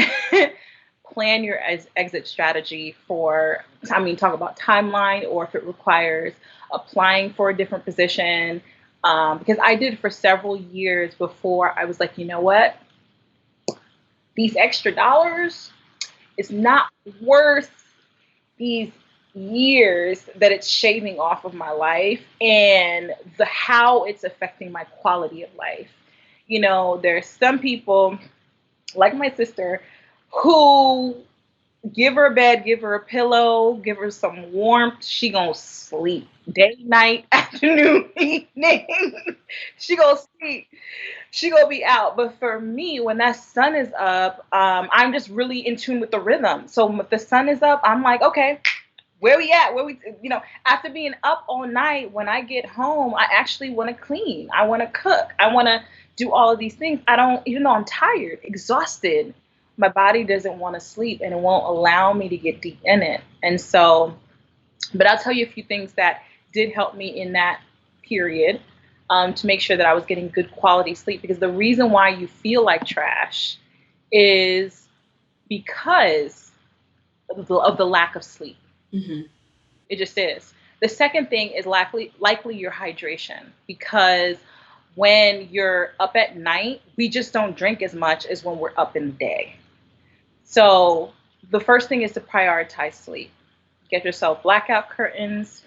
plan your exit strategy for, I mean, talk about timeline or if it requires applying for a different position. Because I did for several years before I was like, you know what? These extra dollars is not worth these years that it's shaving off of my life and the how it's affecting my quality of life. You know, there's some people like my sister who give her a bed, give her a pillow, give her some warmth, she gonna sleep day, night, afternoon, evening. She gonna sleep. She gonna be out. But for me, when that sun is up, I'm just really in tune with the rhythm. So if the sun is up, I'm like, okay, where we at? Where we, after being up all night, when I get home, I actually want to clean. I want to cook. I want to do all of these things. I don't, even though I'm tired, exhausted, my body doesn't want to sleep and it won't allow me to get deep in it. And so, but I'll tell you a few things that did help me in that period to make sure that I was getting good quality sleep. Because the reason why you feel like trash is because of the lack of sleep. Mhm. It just is. The second thing is likely your hydration because when you're up at night, we just don't drink as much as when we're up in the day. So the first thing is to prioritize sleep. Get yourself blackout curtains.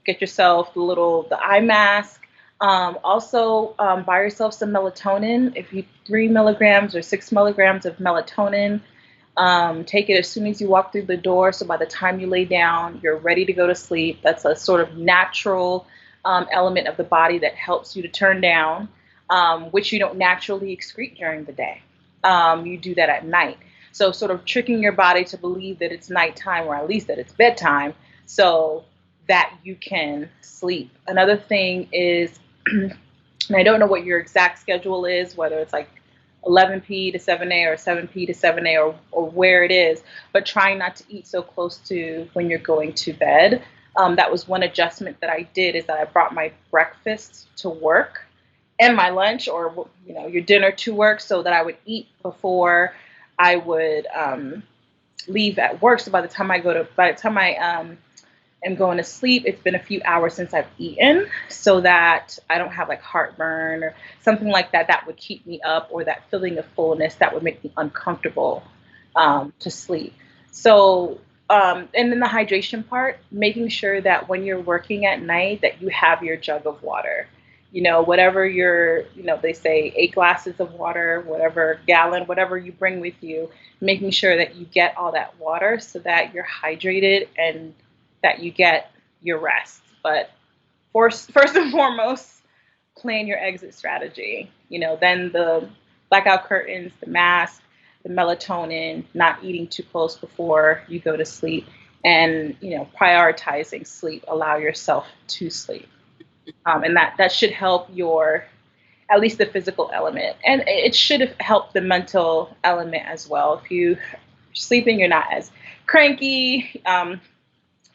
Get yourself the eye mask. Also, buy yourself some melatonin. If you 3 milligrams or 6 milligrams of melatonin, take it as soon as you walk through the door. So by the time you lay down, you're ready to go to sleep. That's a sort of natural element of the body that helps you to turn down, which you don't naturally excrete during the day. You do that at night. So sort of tricking your body to believe that it's nighttime or at least that it's bedtime so that you can sleep. Another thing is, and I don't know what your exact schedule is, whether it's like 11 p to 7 a or 7 p to 7 a or where it is, but trying not to eat so close to when you're going to bed. That was one adjustment that I did is that I brought my breakfast to work and my lunch or your dinner to work so that I would eat before I would leave at work. So by the time I am going to sleep, it's been a few hours since I've eaten so that I don't have like heartburn or something like that that would keep me up or that feeling of fullness that would make me uncomfortable to sleep. So, and then the hydration part, making sure that when you're working at night that you have your jug of water. Whatever they say 8 glasses of water, whatever gallon, whatever you bring with you, making sure that you get all that water so that you're hydrated and that you get your rest. But first and foremost, plan your exit strategy. Then the blackout curtains, the mask, the melatonin, not eating too close before you go to sleep, and prioritizing sleep. Allow yourself to sleep, and that should help your at least the physical element, and it should help the mental element as well. If you're sleeping, you're not as cranky.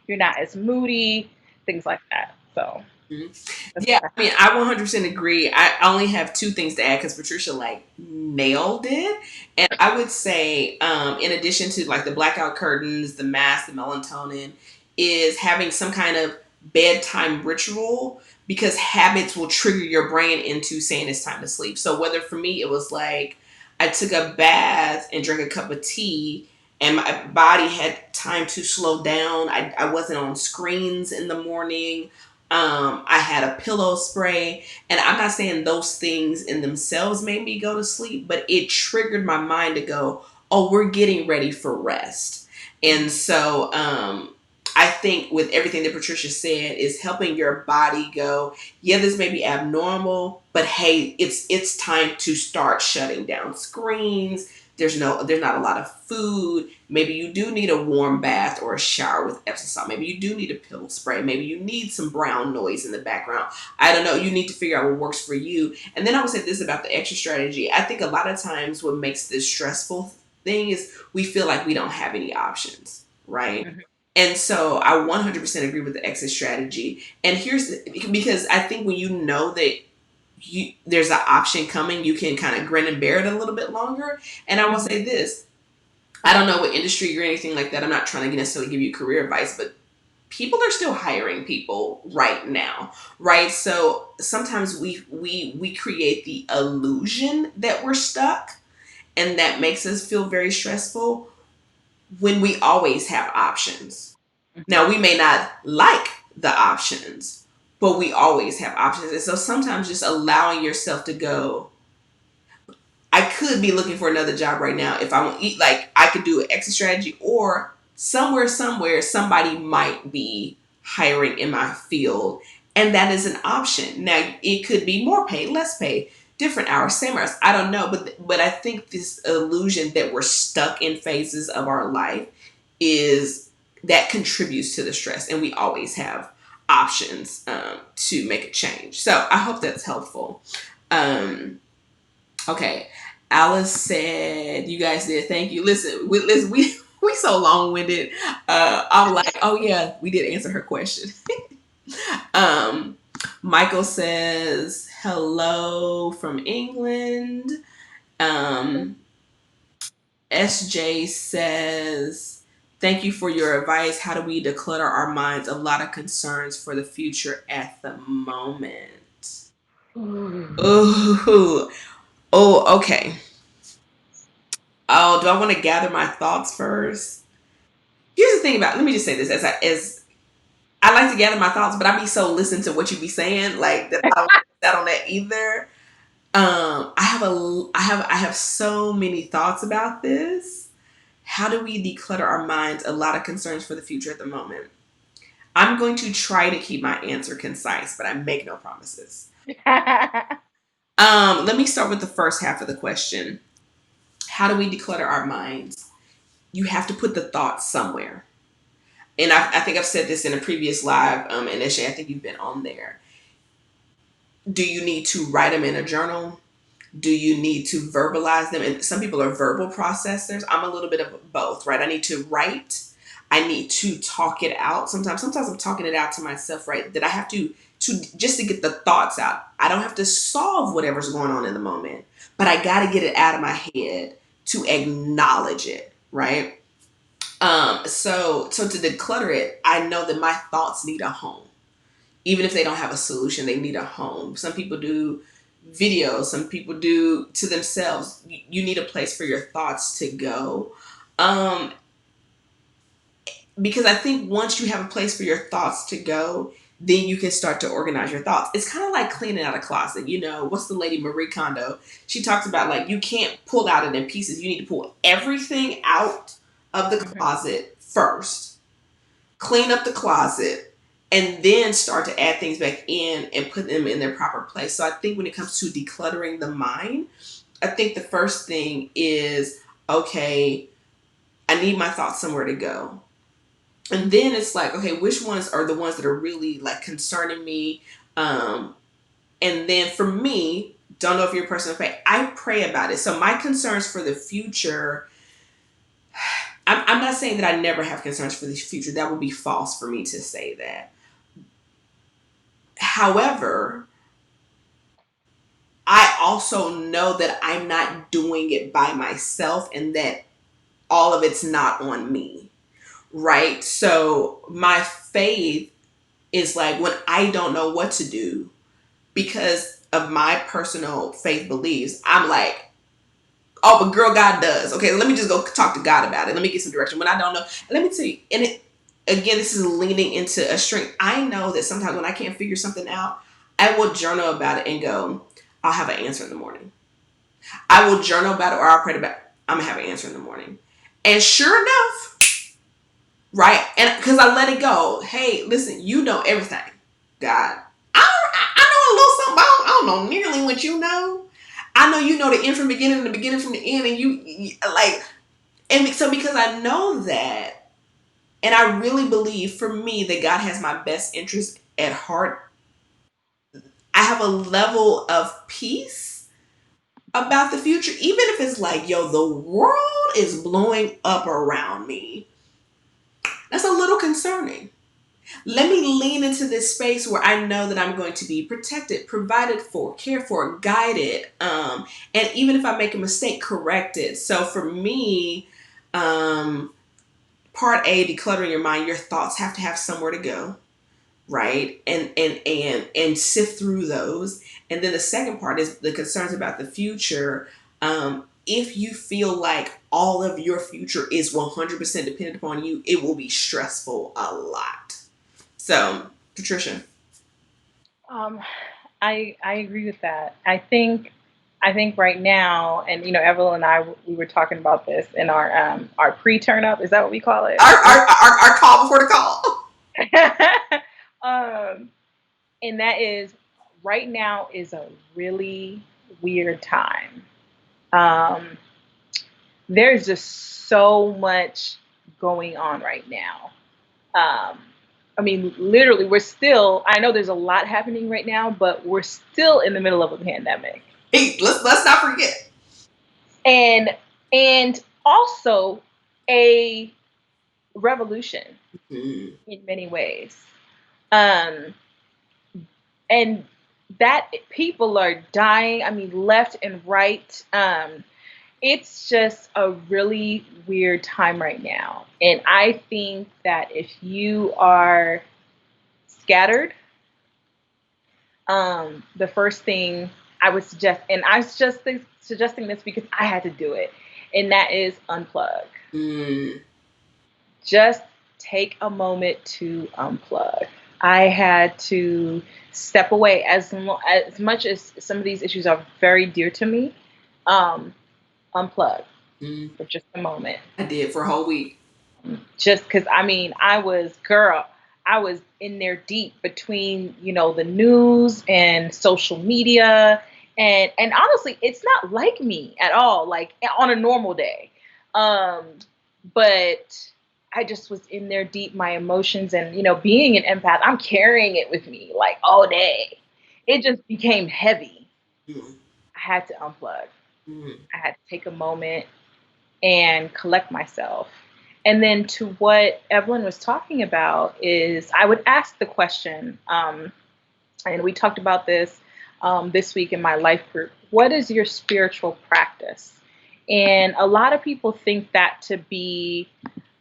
You're not as moody, things like that. So that's Yeah, what I mean, I 100% agree. I only have two things to add because Patricia like nailed it. And I would say, in addition to like the blackout curtains, the mask, the melatonin, is having some kind of bedtime ritual because habits will trigger your brain into saying it's time to sleep. So whether for me it was like I took a bath and drank a cup of tea and my body had time to slow down. I wasn't on screens in the morning. I had a pillow spray, and I'm not saying those things in themselves made me go to sleep, but it triggered my mind to go, "Oh, we're getting ready for rest." And so, I think with everything that Patricia said is helping your body go, yeah, this may be abnormal, but hey, it's time to start shutting down screens. There's not a lot of food. Maybe you do need a warm bath or a shower with Epsom salt. Maybe you do need a pill spray. Maybe you need some brown noise in the background. I don't know. You need to figure out what works for you. And then I would say this about the extra strategy. I think a lot of times what makes this stressful thing is we feel like we don't have any options, right? Mhm. And so I 100% agree with the exit strategy. And because I think when you know that there's an option coming, you can kind of grin and bear it a little bit longer. And I will Mhm. say this: I don't know what industry you're in, anything like that. I'm not trying to necessarily give you career advice, but people are still hiring people right now, right? So sometimes we create the illusion that we're stuck, and that makes us feel very stressful when we always have options. Now, we may not like the options, but we always have options. And so sometimes just allowing yourself to go, I could be looking for another job right now if I want to eat, like I could do an exit strategy, or somewhere, somebody might be hiring in my field. And that is an option. Now, it could be more pay, less pay, different hours, same hours. I don't know. But I think this illusion that we're stuck in phases of our life is that contributes to the stress. And we always have options to make a change. So I hope that's helpful. Um, Okay. Alice said, "You guys did. Thank you. Listen, we so long winded. I'm like, oh yeah, we did answer her question." um, Michael says, "Hello from England." Um, SJ says, "Thank you for your advice. How do we declutter our minds? A lot of concerns for the future at the moment." Ooh. Ooh, okay. Oh, do I want to gather my thoughts first? Here's the thing about. Let me just say this: as I like to gather my thoughts, but I be so listen to what you be saying, like that. I don't that on that either. I have so many thoughts about this. How do we declutter our minds? A lot of concerns for the future at the moment. I'm going to try to keep my answer concise, but I make no promises. Let me start with the first half of the question. How do we declutter our minds? You have to put the thoughts somewhere. And I think I've said this in a previous live, and Eshe, I think you've been on there. Do you need to write them in a journal? Do you need to verbalize them? And some people are verbal processors. I'm a little bit of both, right? I need to write. I need to talk it out. Sometimes I'm talking it out to myself, right? That I have to just to get the thoughts out. I don't have to solve whatever's going on in the moment, but I got to get it out of my head to acknowledge it, right? So to declutter it, I know that my thoughts need a home. Even if they don't have a solution, they need a home. Some people do videos, some people do to themselves. You need a place for your thoughts to go. Um, because I think once you have a place for your thoughts to go, then you can start to organize your thoughts. It's kind of like cleaning out a closet. You know, what's the lady Marie Kondo? She talks about like you can't pull out it in pieces. You need to pull everything out of the Mhm. closet first, clean up the closet, and then start to add things back in and put them in their proper place. So I think when it comes to decluttering the mind, I think the first thing is okay, I need my thoughts somewhere to go. And then it's like, okay, which ones are the ones that are really like concerning me? Um, and then for me, don't know if you're a person of faith, I pray about it. So my concerns for the future, I'm not saying that I never have concerns for the future. That would be false for me to say that. However, I also know that I'm not doing it by myself and that all of it's not on me, right? So my faith is like when I don't know what to do because of my personal faith beliefs, I'm like, oh, but girl, God does. Okay, let me just go talk to God about it. Let me get some direction. When I don't know, let me tell you, and it again, this is leaning into a strength. I know that sometimes when I can't figure something out, I will journal about it and go, I'll have an answer in the morning. I will journal about it or I'll pray about it. I'm gonna have an answer in the morning. And sure enough, Right. And because I let it go. Hey, listen, you know everything, God. I know a little something. I don't know nearly what you know. I know you know the end from the beginning and the beginning from the end. And you like, and so because I know that, and I really believe for me that God has my best interest at heart, I have a level of peace about the future, even if it's like, yo, the world is blowing up around me. That's a little concerning. Let me lean into this space where I know that I'm going to be protected, provided for, cared for, guided, and even if I make a mistake, corrected. So for me, um, part A, decluttering your mind, your thoughts have to have somewhere to go, right? And sift through those. And then the second part is the concerns about the future. If you feel like all of your future is 100% dependent upon you, it will be stressful a lot. So, Patricia. Um, I agree with that. I think right now, and Evelyn and I, we were talking about this in our pre turn up. Is that what we call it? Our call before the call. um, and that is right now is a really weird time. Um, there's just so much going on right now. Um, I mean, literally, I know there's a lot happening right now, but we're still in the middle of a pandemic. Hey, let's not forget. And and also a revolution Mm, in many ways. Um, and that people are dying, I mean, left and right. It's just a really weird time right now. And I think that if you are scattered, the first thing I would suggest, and I was just suggesting this because I had to do it, and that is unplug. mm, Just take a moment to unplug. I had to step away as much as some of these issues are very dear to me. Um, Unplug mm. for just a moment. I did for a whole week. Just because I mean, I was in there deep between the news and social media, and honestly, it's not like me at all. Like on a normal day, um, but I just was in there deep, my emotions, and being an empath, I'm carrying it with me like all day. It just became heavy. Mm, I had to unplug. mm, I had to take a moment and collect myself. And then to what Evelyn was talking about is I would ask the question, and we talked about this this week in my life group. What is your spiritual practice? And a lot of people think that to be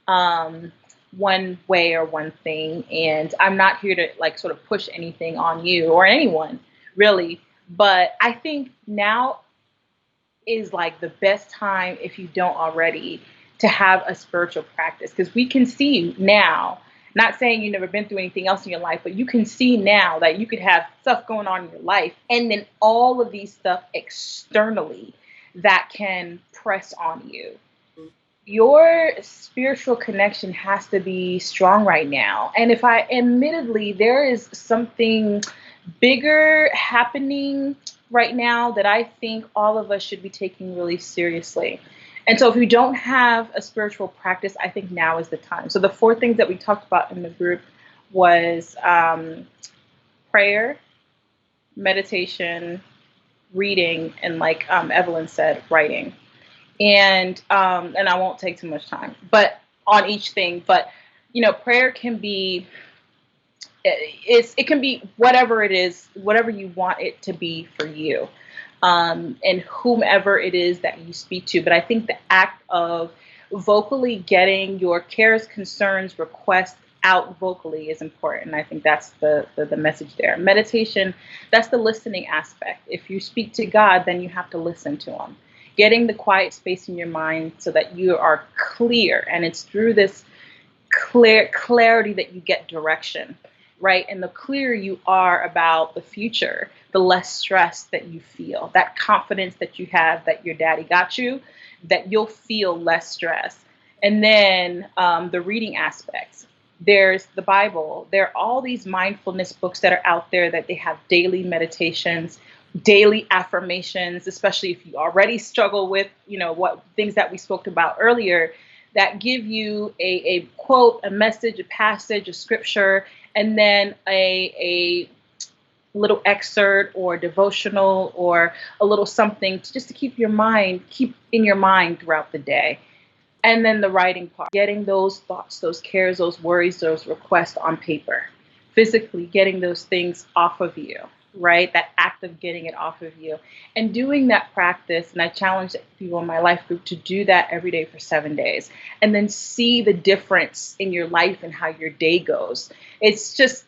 um, one way or one thing. And I'm not here to like sort of push anything on you or anyone really. But I think now is like the best time, if you don't already, to have a spiritual practice because we can see now, not saying you've never been through anything else in your life, but you can see now that you could have stuff going on in your life and then all of these stuff externally that can press on you. mm. Your spiritual connection has to be strong right now. And if I admittedly, there is something bigger happening right now that I think all of us should be taking really seriously. And so if you don't have a spiritual practice, I think now is the time. So the four things that we talked about in the group was prayer, meditation, reading, and like Evelyn said, writing. And I won't take too much time, but on each thing. But prayer can be it can be whatever it is, whatever you want it to be for you, and whomever it is that you speak to. But I think the act of vocally getting your cares, concerns, requests out vocally is important. I think that's the message there. Meditation, that's the listening aspect. If you speak to God, then you have to listen to Him. Getting the quiet space in your mind so that you are clear, and it's through this clarity that you get direction, right? And the clearer you are about the future, the less stress that you feel, that confidence that you have that your daddy got you, that you'll feel less stress. And then the reading aspects. There's the Bible. There are all these mindfulness books that are out there that they have daily meditations, daily affirmations, especially if you already struggle with, what things that we spoke about earlier, that give you a quote, a message, a passage, a scripture, and then a little excerpt or devotional or a little something just to keep in your mind throughout the day. And then the writing part, getting those thoughts, those cares, those worries, those requests on paper, physically getting those things off of you, right? That act of getting it off of you and doing that practice. And I challenge people in my life group to do that every day for 7 days and then see the difference in your life and how your day goes. It's just,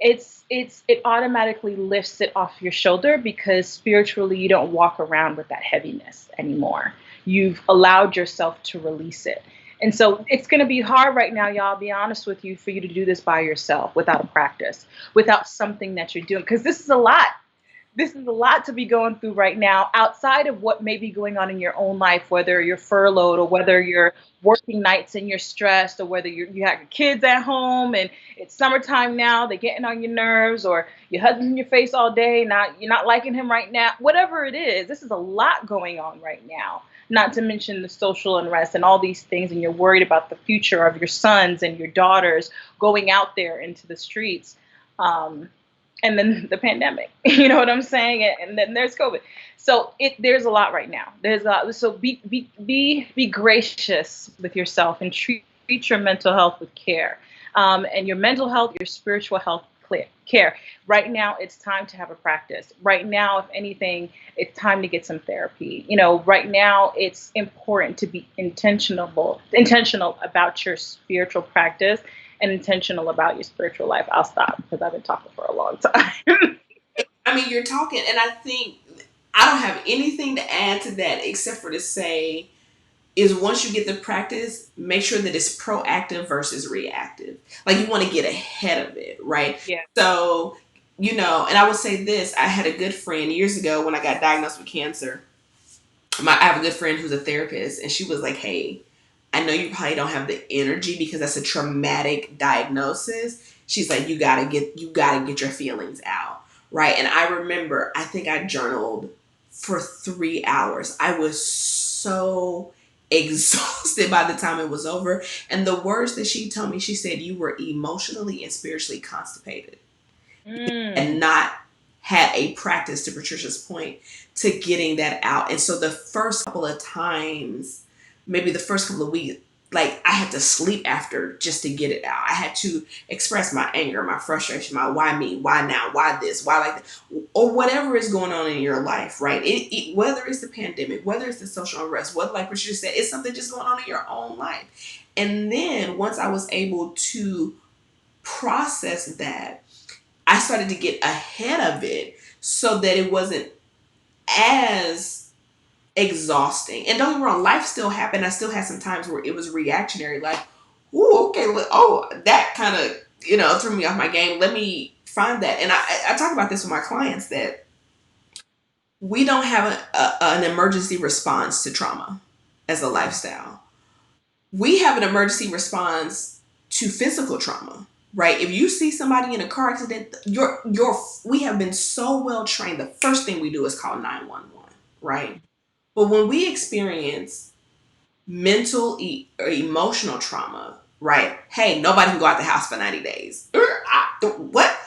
it automatically lifts it off your shoulder because spiritually you don't walk around with that heaviness anymore. You've allowed yourself to release it. And so it's going to be hard right now, y'all, I'll be honest with you, for you to do this by yourself without a practice, without something that you're doing, because this is a lot. This is a lot to be going through right now outside of what may be going on in your own life, whether you're furloughed or whether you're working nights and you're stressed or whether you have your kids at home and it's summertime now, they're getting on your nerves, or your husband's in your face all day, you're not liking him right now, whatever it is, this is a lot going on right now. Not to mention the social unrest and all these things, and you're worried about the future of your sons and your daughters going out there into the streets. And then the pandemic, you know what I'm saying? And then there's COVID. So there's a lot right now. There's a lot. So be gracious with yourself and treat your mental health with care, and your mental health, your spiritual health care. Right now, it's time to have a practice. Right now, if anything, it's time to get some therapy. Right now, it's important to be intentional about your spiritual practice and intentional about your spiritual life. I'll stop because I've been talking for a long time. I mean, you're talking, and I think I don't have anything to add to that except for to say is once you get the practice, make sure that it's proactive versus reactive. Like you want to get ahead of it, right? Yeah. So, and I would say this, I had a good friend years ago when I got diagnosed with cancer. I have a good friend who's a therapist, and she was like, hey, I know you probably don't have the energy because that's a traumatic diagnosis. She's like, you gotta get your feelings out. Right. And I remember, I think I journaled for 3 hours. I was so exhausted by the time it was over. And the words that she told me, she said, you were emotionally and spiritually constipated and not had a practice, to Patricia's point, to getting that out. And so the first couple of times, maybe the first couple of weeks, like I had to sleep after just to get it out. I had to express my anger, my frustration, my why me, why now, why this, why like that, or whatever is going on in your life, right? Whether it's the pandemic, whether it's the social unrest, what like Patricia said, it's something just going on in your own life. And then once I was able to process that, I started to get ahead of it so that it wasn't as exhausting. And don't get me wrong, life still happened. I still had some times where it was reactionary, like, ooh, okay, that kind of, threw me off my game. Let me find that. And I talk about this with my clients that we don't have an emergency response to trauma as a lifestyle. We have an emergency response to physical trauma. Right? If you see somebody in a car accident, we have been so well trained. The first thing we do is call 911, right? But when we experience mental or emotional trauma, right? Hey, nobody can go out the house for 90 days. What?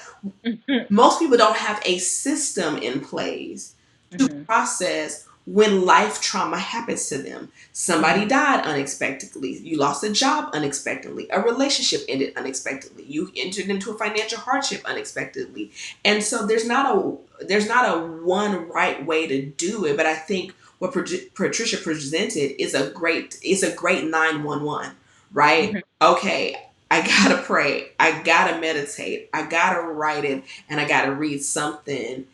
Most people don't have a system in place to process when life trauma happens to them. Somebody died unexpectedly. You lost a job unexpectedly. A relationship ended unexpectedly. You entered into a financial hardship unexpectedly. And so there's not a one right way to do it, but I think what Patricia presented is a great 911, right? Okay, I gotta pray. I gotta meditate. I gotta write it, and I gotta read something.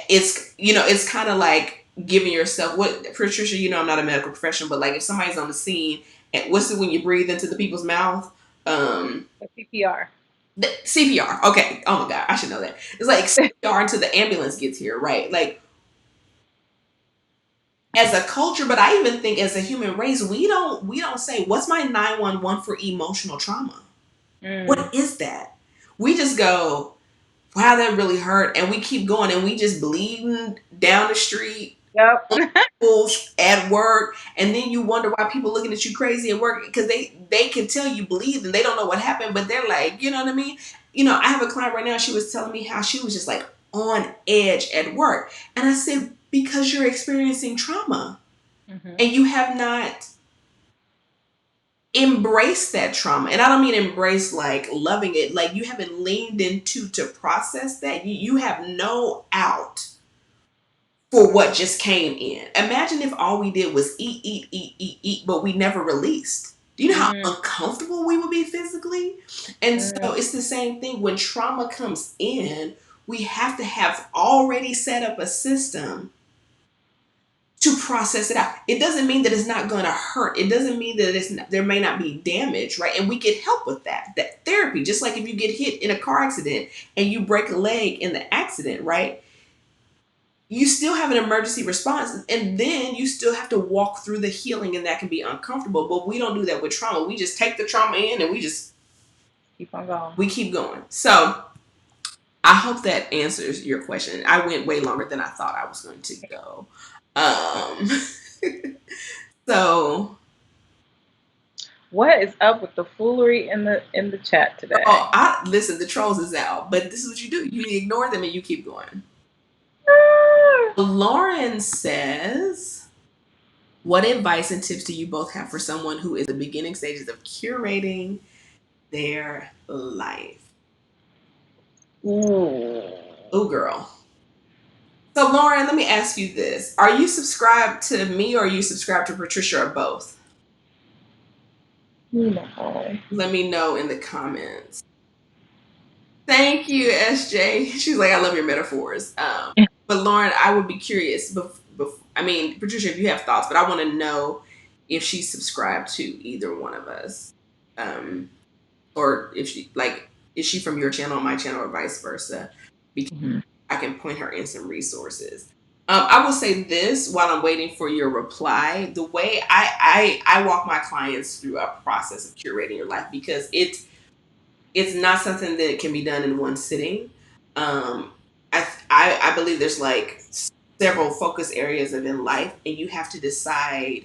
It's kind of like giving yourself what Patricia. I'm not a medical professional, but like if somebody's on the scene, and what's it when you breathe into the people's mouth? CPR. CPR. Okay. Oh my God, I should know that. It's like CPR until the ambulance gets here, right? Like as a culture, but I even think as a human race, we don't say what's my 911 for emotional trauma. Mm. What is that? We just go, wow, that really hurt, and we keep going, and we just bleeding down the street Yep. at work, and then you wonder why people looking at you crazy at work because they can tell you bleed and they don't know what happened, but they're like, you know what I mean? I have a client right now. She was telling me how she was just like on edge at work, and I said because you're experiencing trauma Hmm. and you have not embraced that trauma. And I don't mean embrace like loving it, like you haven't leaned into to process that. You have no out for what just came in. Imagine if all we did was eat, eat, eat, eat, eat, but we never released. Do you know how Mm. uncomfortable we would be physically? And Mm. so it's the same thing when trauma comes in, we have to have already set up a system to process it out. It doesn't mean that it's not going to hurt. It doesn't mean that there may not be damage, right? And we get help with that. That therapy, just like if you get hit in a car accident and you break a leg in the accident, right? You still have an emergency response, and then you still have to walk through the healing, and that can be uncomfortable. But we don't do that with trauma. We just take the trauma in and Keep on going. we keep going. So I hope that answers your question. I went way longer than I thought I was going to go. Um, so What is up with the foolery in the chat oh, today? I listen. The trolls is out, but this is what you do: you ignore them and you keep going. Ah. Lauren says, "What advice and tips do you both have for someone who is in the beginning stages of curating their life?" Ooh. Oh, girl. So, Lauren, let me ask you this: are you subscribed to me, or are you subscribed to Patricia, or both? No. Let me know in the comments. Thank you, SJ. She's like, I love your metaphors. But Lauren, I would be curious. I mean, Patricia, if you have thoughts, but I want to know if she's subscribed to either one of us, um, or if she like, is she from your channel, my channel, or vice versa? Because Mhm. I can point her in some resources. I will say this while I'm waiting for your reply. The way I walk my clients through a process of curating your life, because it's not something that can be done in one sitting. Um, I believe there's like several focus areas of in life, and you have to decide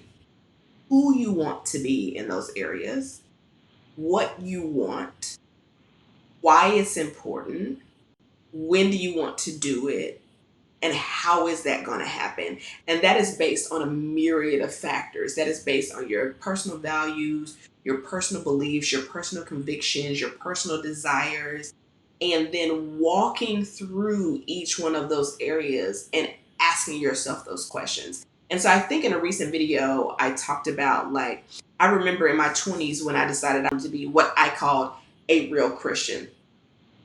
who you want to be in those areas, what you want, why it's important, when do you want to do it, and how is that going to happen. And that is based on a myriad of factors. That is based on your personal values, your personal beliefs, your personal convictions, your personal desires, and then walking through each one of those areas and asking yourself those questions. And so I think in a recent video I talked about, like, I remember in my 20s when I decided I wanted to be what I called a real Christian,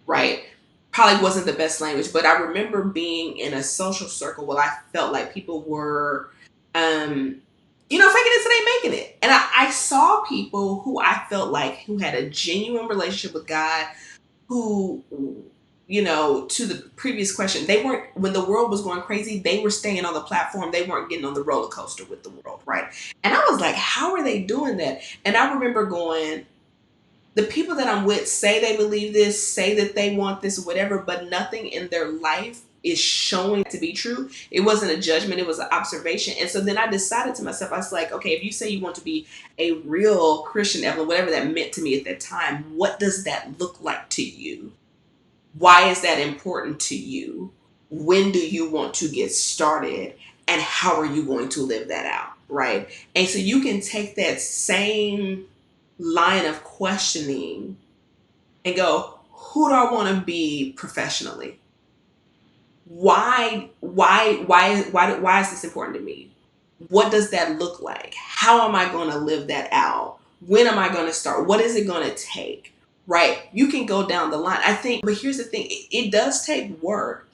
right? Probably wasn't the best language, but I remember being in a social circle where I felt like people were, um, faking it till they making it. And I saw people who I felt like who had a genuine relationship with God, who, to the previous question, they weren't, when the world was going crazy, they were staying on the platform. They weren't getting on the roller coaster with the world, right? And I was like, how are they doing that? And I remember going, the people that I'm with say they believe this, say that they want this, whatever, but nothing in their life is showing to be true. It wasn't a judgment, it was an observation. And so then I decided to myself, I was like, okay, if you say you want to be a real Christian, Evelyn, whatever that meant to me at that time, what does that look like to you? Why is that important to you? When do you want to get started? And how are you going to live that out? Right. And so you can take that same line of questioning and go, who do I want to be professionally? Why is this important to me? What does that look like? How am I going to live that out? When am I going to start? What is it going to take? Right? You can go down the line. I think, but here's the thing, it does take work.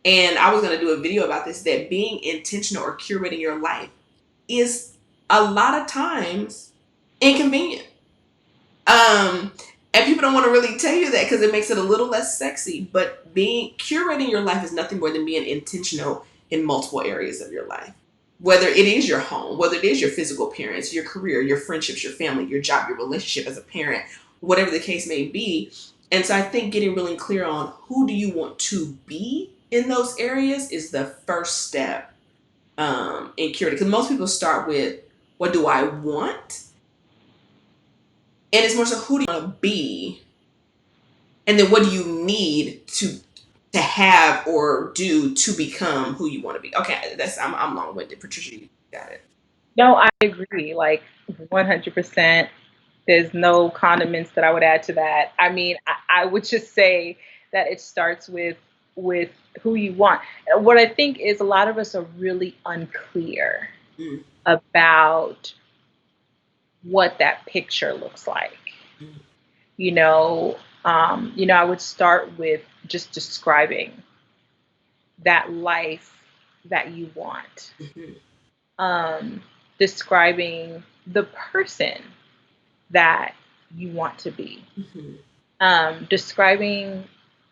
And I was going to do a video about this, that being intentional or curating your life is a lot of times inconvenient. Um, and people don't want to really tell you that because it makes it a little less sexy. But being curating your life is nothing more than being intentional in multiple areas of your life. whether it is your home, whether it is your physical appearance, your career, your friendships, your family, your job, your relationship as a parent, whatever the case may be. And so I think getting really clear on who do you want to be in those areas is the first step in curating. Because most people start with, what do I want? And it's more so, who do you want to be? And then what do you need to have or do to become who you want to be? Okay, I'm long winded. Patricia, you got it. No, I agree. Like 100%. There's no condiments that I would add to that. I mean, I would just say that it starts with who you want. What I think is a lot of us are really unclear Mm, about what that picture looks like. mm, You know, I would start with just describing that life that you want, mhm, um, describing the person that you want to be, mhm, describing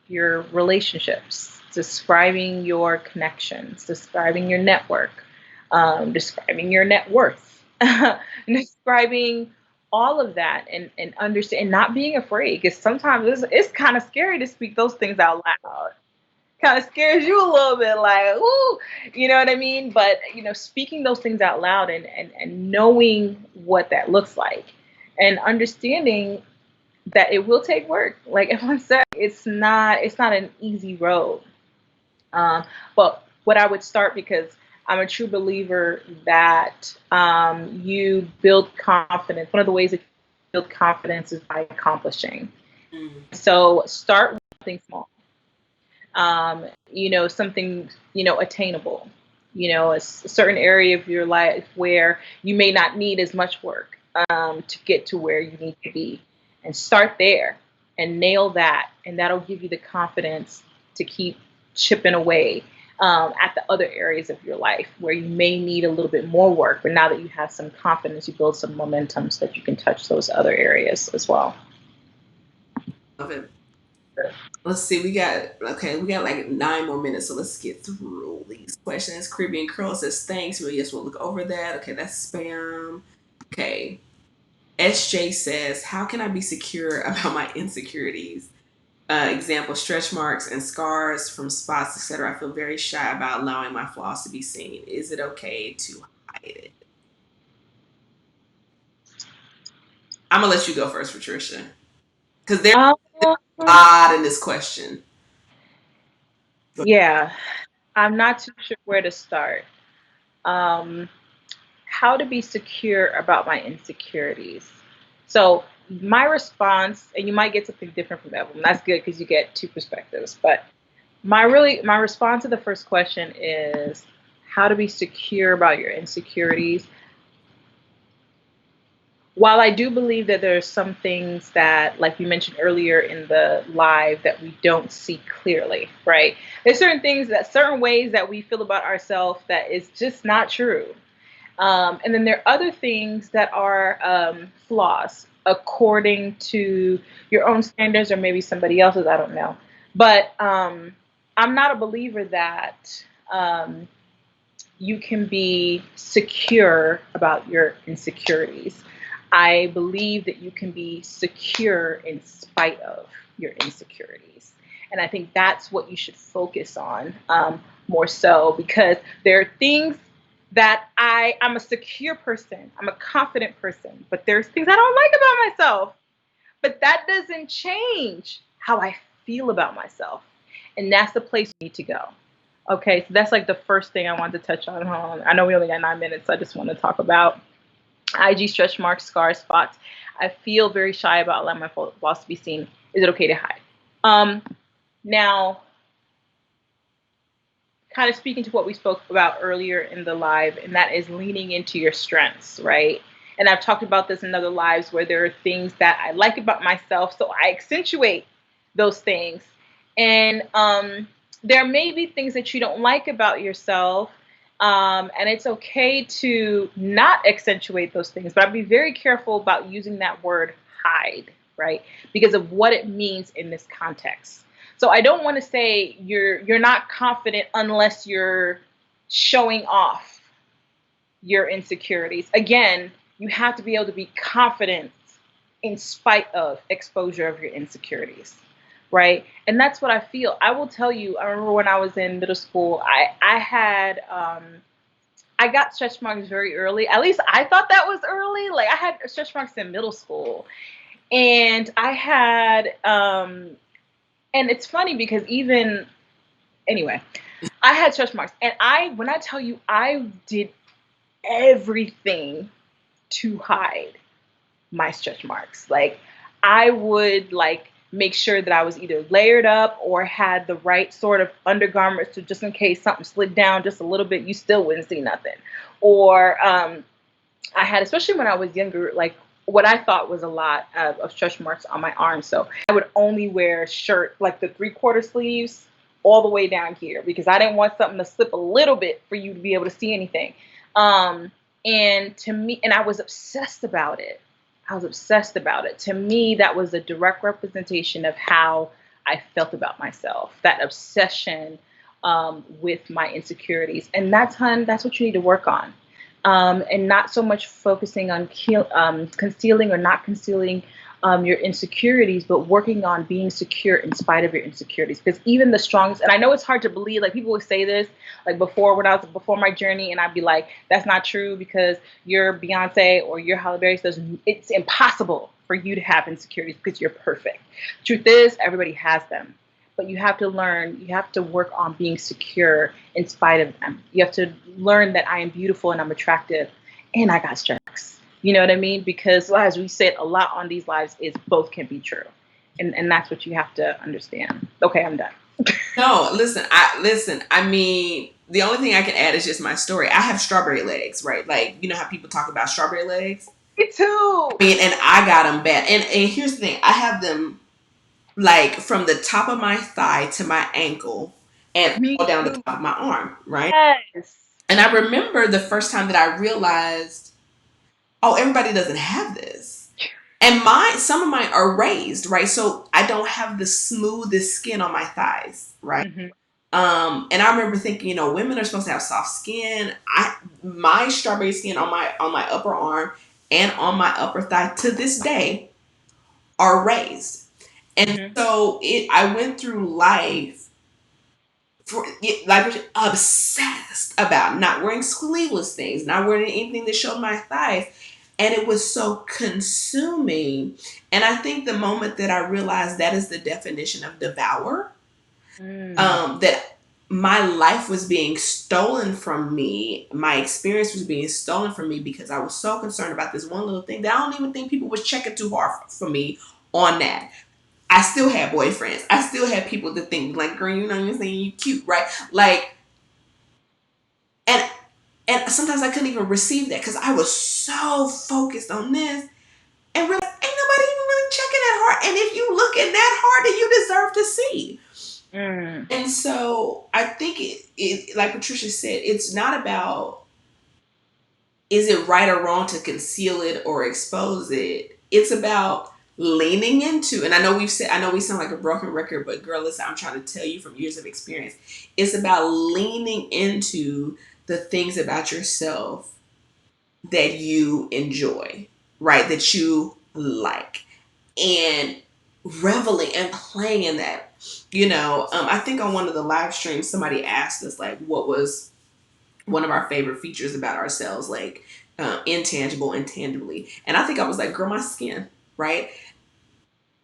your relationships, describing your connections, describing your network, describing your net worth, describing all of that, and understand, and not being afraid, because sometimes it's kind of scary to speak those things out loud. Kind of scares you a little bit, like, ooh, you know what I mean? But speaking those things out loud, and knowing what that looks like, and understanding that it will take work. Like everyone said, it's not an easy road. But what I would start, because I'm a true believer that you build confidence. One of the ways that you build confidence is by accomplishing. mm, So start with something small. Something attainable. A certain area of your life where you may not need as much work to get to where you need to be, and start there and nail that, and that'll give you the confidence to keep chipping away at the other areas of your life where you may need a little bit more work. But now that you have some confidence, you build some momentum so that you can touch those other areas as well. love it. Let's see. We got like 9 more minutes, so let's get through these questions. Caribbean Curl says thanks. Well, yes, we'll look over that. Okay, that's spam. Okay. SJ says, how can I be secure about my insecurities? Example, stretch marks and scars from spots, etc. I feel very shy about allowing my flaws to be seen. Is it okay to hide it? I'm gonna let you go first, Patricia, because there's Um, a lot in this question. yeah, I'm not too sure where to start. Um, how to be secure about my insecurities. So my response, and you might get something different from Evelyn. That's good because you get two perspectives. But my response to the first question is how to be secure about your insecurities. While I do believe that there are some things that, like we mentioned earlier in the live, that we don't see clearly, right? There's certain ways that we feel about ourselves that is just not true. And then there are other things that are flaws according to your own standards or maybe somebody else's. I don't know. But I'm not a believer that you can be secure about your insecurities. I believe that you can be secure in spite of your insecurities. And I think that's what you should focus on more so, because there are things that I'm a secure person, I'm a confident person, but there's things I don't like about myself. But that doesn't change how I feel about myself. And that's the place you need to go. Okay, so that's like the first thing I wanted to touch on. I know we only got 9 minutes, so I just want to talk about IG stretch marks, scars, spots. I feel very shy about allowing my flaws to be seen. Is it okay to hide? Now, kind of speaking to what we spoke about earlier in the live, and that is leaning into your strengths, right? And I've talked about this in other lives where there are things that I like about myself, so I accentuate those things. And there may be things that you don't like about yourself, and it's okay to not accentuate those things, but I'd be very careful about using that word hide, right? Because of what it means in this context. So I don't want to say you're not confident unless you're showing off, your insecurities. Again, you have to be able to be confident in spite of exposure of your insecurities, right? And that's what I feel. I will tell you, I remember when I was in middle school, I had I got stretch marks very early. At least I thought that was early. Like I had stretch marks in middle school. And I had and it's funny because even anyway, I had stretch marks. And when I tell you I did everything to hide my stretch marks. Like I would like make sure that I was either layered up or had the right sort of undergarments so just in case something slid down just a little bit, you still wouldn't see nothing. Or I had, especially when I was younger, like what I thought was a lot of stretch marks on my arms. So I would only wear shirt, like the 3/4 sleeves all the way down here because I didn't want something to slip a little bit for you to be able to see anything. Um, and to me, and I was obsessed about it. I was obsessed about it. To me, that was a direct representation of how I felt about myself. That obsession with my insecurities, and that's what you need to work on, and not so much focusing on concealing or not concealing your insecurities, but working on being secure in spite of your insecurities. Because even the strongest, and I know it's hard to believe, like people would say this, like before my journey, and I'd be like, that's not true because you're Beyonce or you're Halle Berry. So it's impossible for you to have insecurities because you're perfect. Truth is, everybody has them. But you have to learn, you have to work on being secure in spite of them. You have to learn that I am beautiful and I'm attractive and I got strengths. You know what I mean? Because as we said a lot on these lives is both can be true. And that's what you have to understand. Okay, I'm done. No, listen. I mean, the only thing I can add is just my story. I have strawberry legs, right? Like you know how people talk about strawberry legs. Me too. I mean, and I got them bad. And here's the thing: I have them like from the top of my thigh to my ankle, and Me all down the too. top of my arm, right? Yes. And I remember the first time that I realized, oh, everybody doesn't have this. And some of mine are raised, right? So I don't have the smoothest skin on my thighs, right? Hmm. And I remember thinking, women are supposed to have soft skin. My strawberry skin on my upper arm and on my upper thigh to this day are raised. And Hmm. so I went through life like obsessed about not wearing sleeveless things, not wearing anything that showed my thighs. And it was so consuming. And I think the moment that I realized that is the definition of devour, Mm. that my life was being stolen from me, my experience was being stolen from me because I was so concerned about this one little thing that I don't even think people was checking too hard for me on that. I still had boyfriends. I still had people that think like, girl, you know what I'm saying, you cute, right? Like, and and sometimes I couldn't even receive that because I was so focused on this and realized ain't nobody even really checking that hard. And if you look at that hard, then you deserve to see. Mm. And so I think it like Patricia said, it's not about is it right or wrong to conceal it or expose it. It's about leaning into, and I know we sound like a broken record, but girl, listen, I'm trying to tell you from years of experience. It's about leaning into the things about yourself that you enjoy, right? That you like, and reveling and playing in that. I think on one of the live streams, somebody asked us like, what was one of our favorite features about ourselves, like intangible, intangibly, and I think I was like, girl, my skin, right?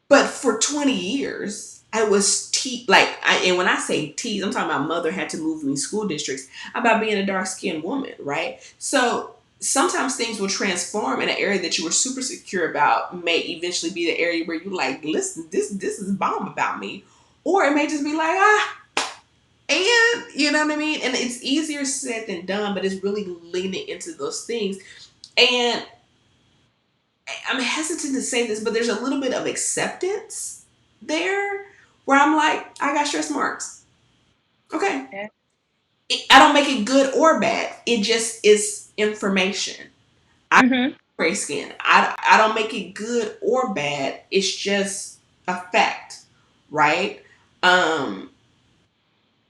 But for 20 years, I was and when I say teased, I'm talking about mother had to move me school districts about being a dark skinned woman, right? So sometimes things will transform in an area that you were super secure about may eventually be the area where you like, listen, this is bomb about me, or it may just be like and you know what I mean? And it's easier said than done, but it's really leaning into those things. And I'm hesitant to say this, but there's a little bit of acceptance there where I'm like, I got stress marks. Okay. Yeah. I don't make it good or bad. It just is information. I Hmm. gray skin. I don't make it good or bad. It's just a fact, right? Um,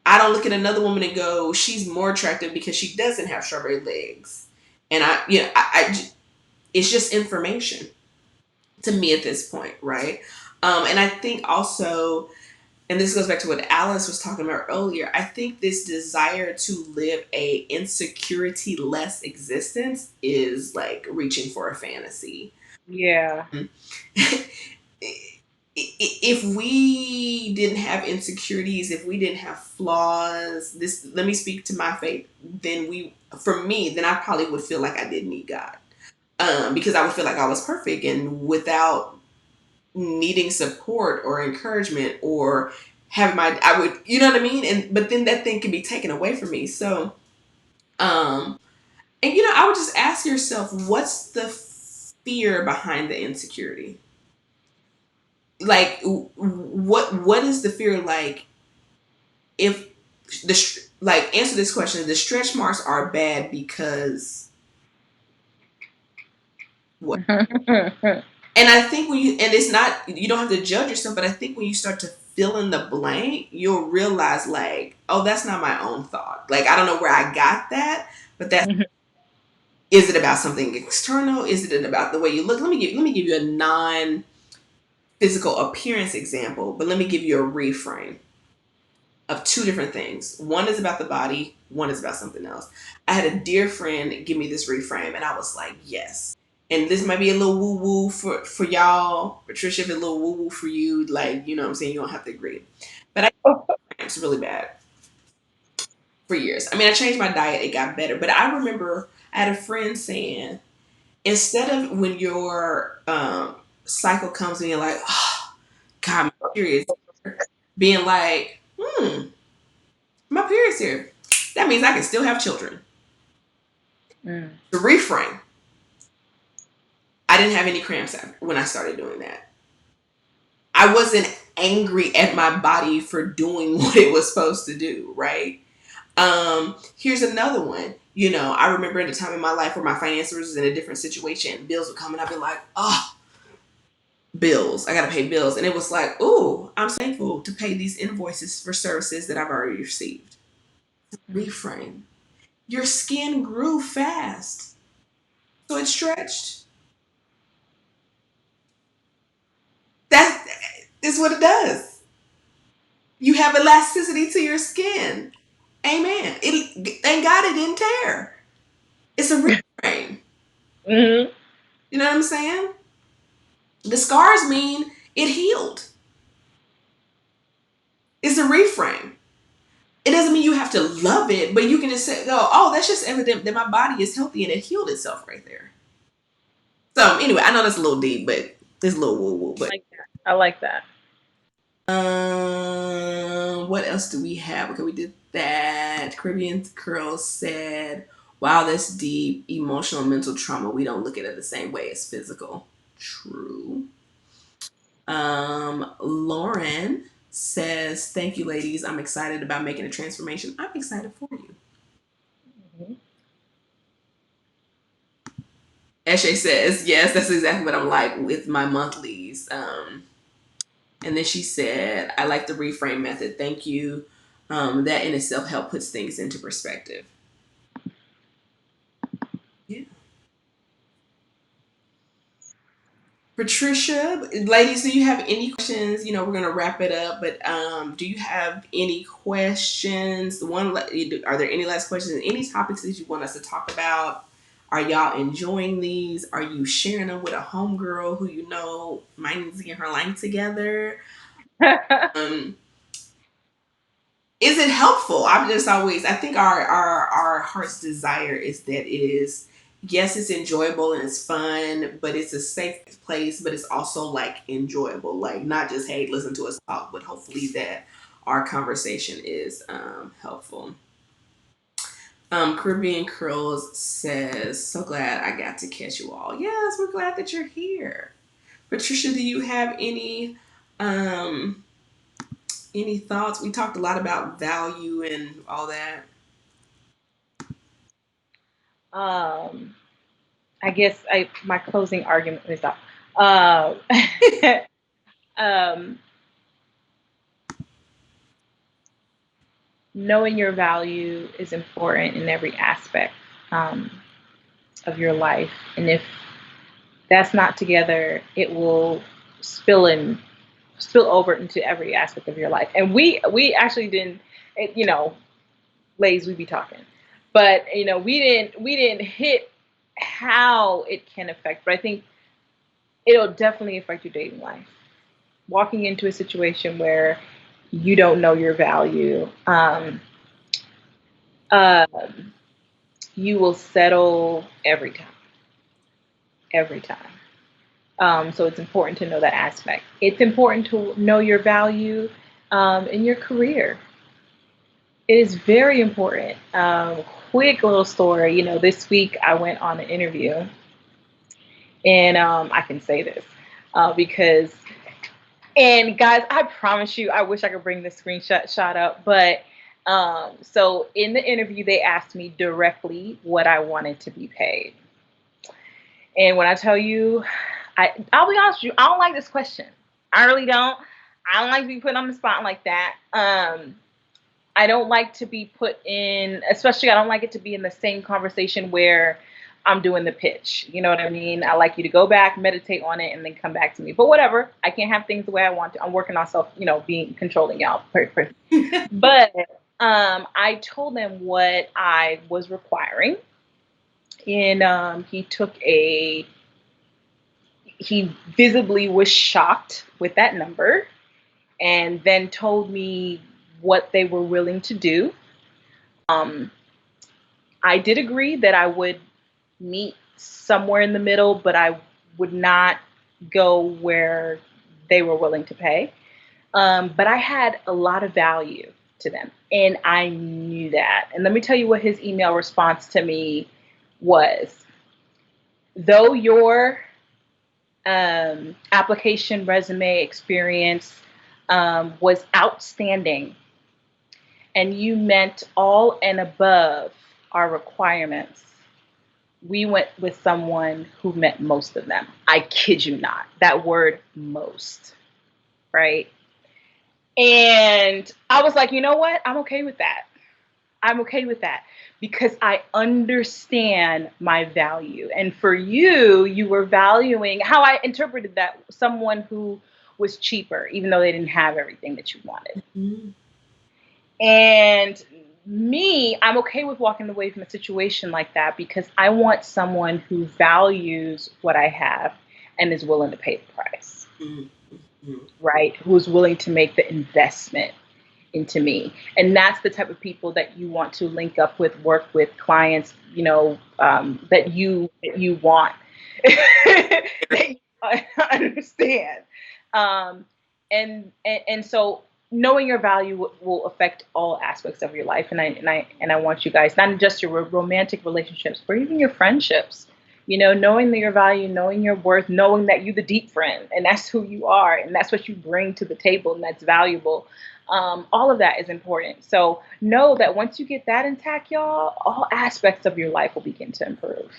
I don't look at another woman and go, she's more attractive because she doesn't have strawberry legs. And it's just information to me at this point, right? And I think also, and this goes back to what Alice was talking about earlier, I think this desire to live a insecurity less existence is like reaching for a fantasy. Yeah. If we didn't have insecurities, if we didn't have flaws, this, let me speak to my faith, then for me, then I probably would feel like I didn't need God. Because I would feel like I was perfect, and without needing support or encouragement or having I would, you know what I mean? And but then that thing can be taken away from me. So um and I would just ask yourself, what's the fear behind the insecurity? Like what is the fear? Like, if like, answer this question, the stretch marks are bad because what? And I think when you, and it's not, you don't have to judge yourself, but I think when you start to fill in the blank, you'll realize, like, oh, that's not my own thought. Like, I don't know where I got that, but that's, is it about something external? Is it about the way you look? Let me give you a non physical appearance example, but let me give you a reframe of two different things. One is about the body, one is about something else. I had a dear friend give me this reframe, and I was like, yes. And this might be a little woo woo for y'all, Patricia. If it's a little woo woo for you, like, you know what I'm saying, you don't have to agree. But it's really bad for years. I mean, I changed my diet, it got better. But I remember I had a friend saying, instead of when your cycle comes and you're like, oh, God, my period's here, being like, my period's here. That means I can still have children. Mm. The reframe. I didn't have any cramps when I started doing that. I wasn't angry at my body for doing what it was supposed to do, right? Here's another one. I remember at a time in my life where my finances was in a different situation. Bills would come and I'd be like, oh, bills. I gotta pay bills. And it was like, oh, I'm thankful to pay these invoices for services that I've already received. Reframe. Your skin grew fast, so it stretched. That is what it does. You have elasticity to your skin. Amen. Thank God it didn't tear. It's a reframe. Mm-hmm. You know what I'm saying? The scars mean it healed. It's a reframe. It doesn't mean you have to love it, but you can just say, oh, that's just evident that my body is healthy and it healed itself right there. So anyway, I know that's a little deep, but it's a little woo woo. But Like that. I like that. what else do we have? Okay, we did that. Caribbean Curl said, wow, that's deep. Emotional and mental trauma. We don't look at it the same way as physical. True. Lauren says, thank you, ladies. I'm excited about making a transformation. I'm excited for you. Mm-hmm. Eshe says, yes, that's exactly what I'm like with my monthlies. And then she said, I like the reframe method. Thank you. That in itself help puts things into perspective. Yeah. Patricia, ladies, do you have any questions? We're gonna wrap it up, but do you have any questions? Are there any last questions? Any topics that you want us to talk about? Are y'all enjoying these? Are you sharing them with a homegirl who you know might need to get her life together? Um, is it helpful? I think our heart's desire is that it is, yes, it's enjoyable and it's fun, but it's a safe place, but it's also like enjoyable, like not just, hey, listen to us talk, but hopefully that our conversation is helpful. Caribbean Curls says, so glad I got to catch you all. Yes, we're glad that you're here. Patricia, do you have um any thoughts? We talked a lot about value and all that. um, I guess my closing argument is that um, um, knowing your value is important in every aspect. Um, of your life. And if that's not together, it will spill in spill over into every aspect of your life. And we actually didn't, you know, ladies, we be talking, but you know, we didn't hit how it can affect. But I think it'll definitely affect your dating life. Walking into a situation where you don't know your value, uh, you will settle every time. So it's important to know that aspect. It's important to know your value in your career. It is very important. Quick little story. You know, this week I went on an interview, and I can say this because, and guys, I promise you, I wish I could bring the screenshot shot up, but so in the interview, they asked me directly what I wanted to be paid. And when I tell you, I'll be honest with you, I don't like this question. I really don't. I don't like to be put on the spot like that. I don't like to be put in, especially I don't like it to be in the same conversation where I'm doing the pitch. You know what I mean? I like you to go back, meditate on it, and then come back to me. But whatever, I can't have things the way I want to. I'm working on self, you know, being controlling y'all. But I told them what I was requiring, and he visibly was shocked with that number, and then told me what they were willing to do. Um, I did agree that I would meet somewhere in the middle, but I would not go where they were willing to pay. But I had a lot of value to them, and I knew that. And let me tell you what his email response to me was. Though your application, resume, experience was outstanding, and you met all and above our requirements, we went with someone who met most of them. I kid you not. That word most, right? And I was like, you know what? I'm okay with that. I'm okay with that because I understand my value. And for you, you were valuing how I interpreted that someone who was cheaper, even though they didn't have everything that you wanted. Mm-hmm. And me, I'm okay with walking away from a situation like that because I want someone who values what I have and is willing to pay the price, Mm-hmm. right? Who's willing to make the investment into me. And that's the type of people that you want to link up with, work with, clients, you know, that you want, that you understand. Um, and so knowing your value will affect all aspects of your life. And I want you guys, not just your romantic relationships, but even your friendships. You know, knowing that your value, knowing your worth, knowing that you're the deep friend, and that's who you are, and that's what you bring to the table, and that's valuable. All of that is important. So know that once you get that intact, y'all, all aspects of your life will begin to improve.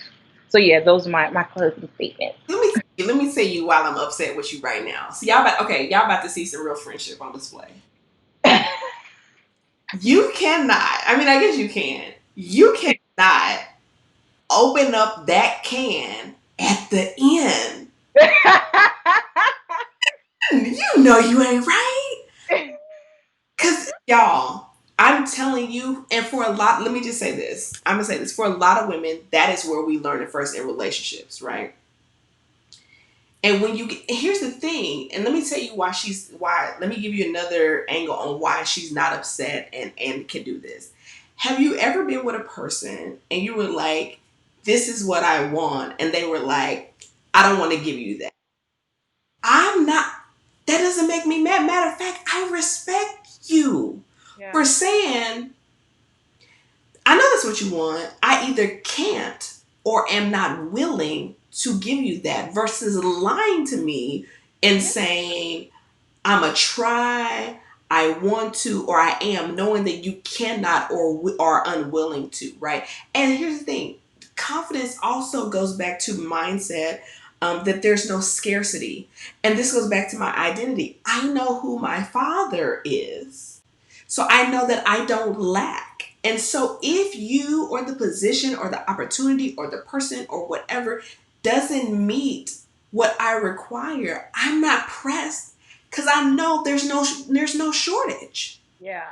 So yeah, those are my closing statements. Let me say you while I'm upset with you right now. So y'all about to see some real friendship on display. You cannot. I mean, I guess you can. You cannot open up that can at the end. You know you ain't right. Cause y'all, I'm telling you, and for a lot, let me just say this. I'm gonna say this. For a lot of women, that is where we learn it first in relationships, right? And when you get, here's the thing, and let me tell you why. Let me give you another angle on why she's not upset and can do this. Have you ever been with a person and you were like, "This is what I want," and they were like, "I don't want to give you that." I'm not. That doesn't make me mad. Matter of fact, I respect you Yeah. for saying, "I know that's what you want. I either can't or am not willing to give you that," versus lying to me and Yeah. saying, "I'm a try, I want to, or I am," knowing that you cannot or are unwilling to, right? And here's the thing, confidence also goes back to mindset, that there's no scarcity. And this goes back to my identity. I know who my father is. So I know that I don't lack. And so if you or the position or the opportunity or the person or whatever doesn't meet what I require, I'm not pressed because I know there's no shortage, Yeah.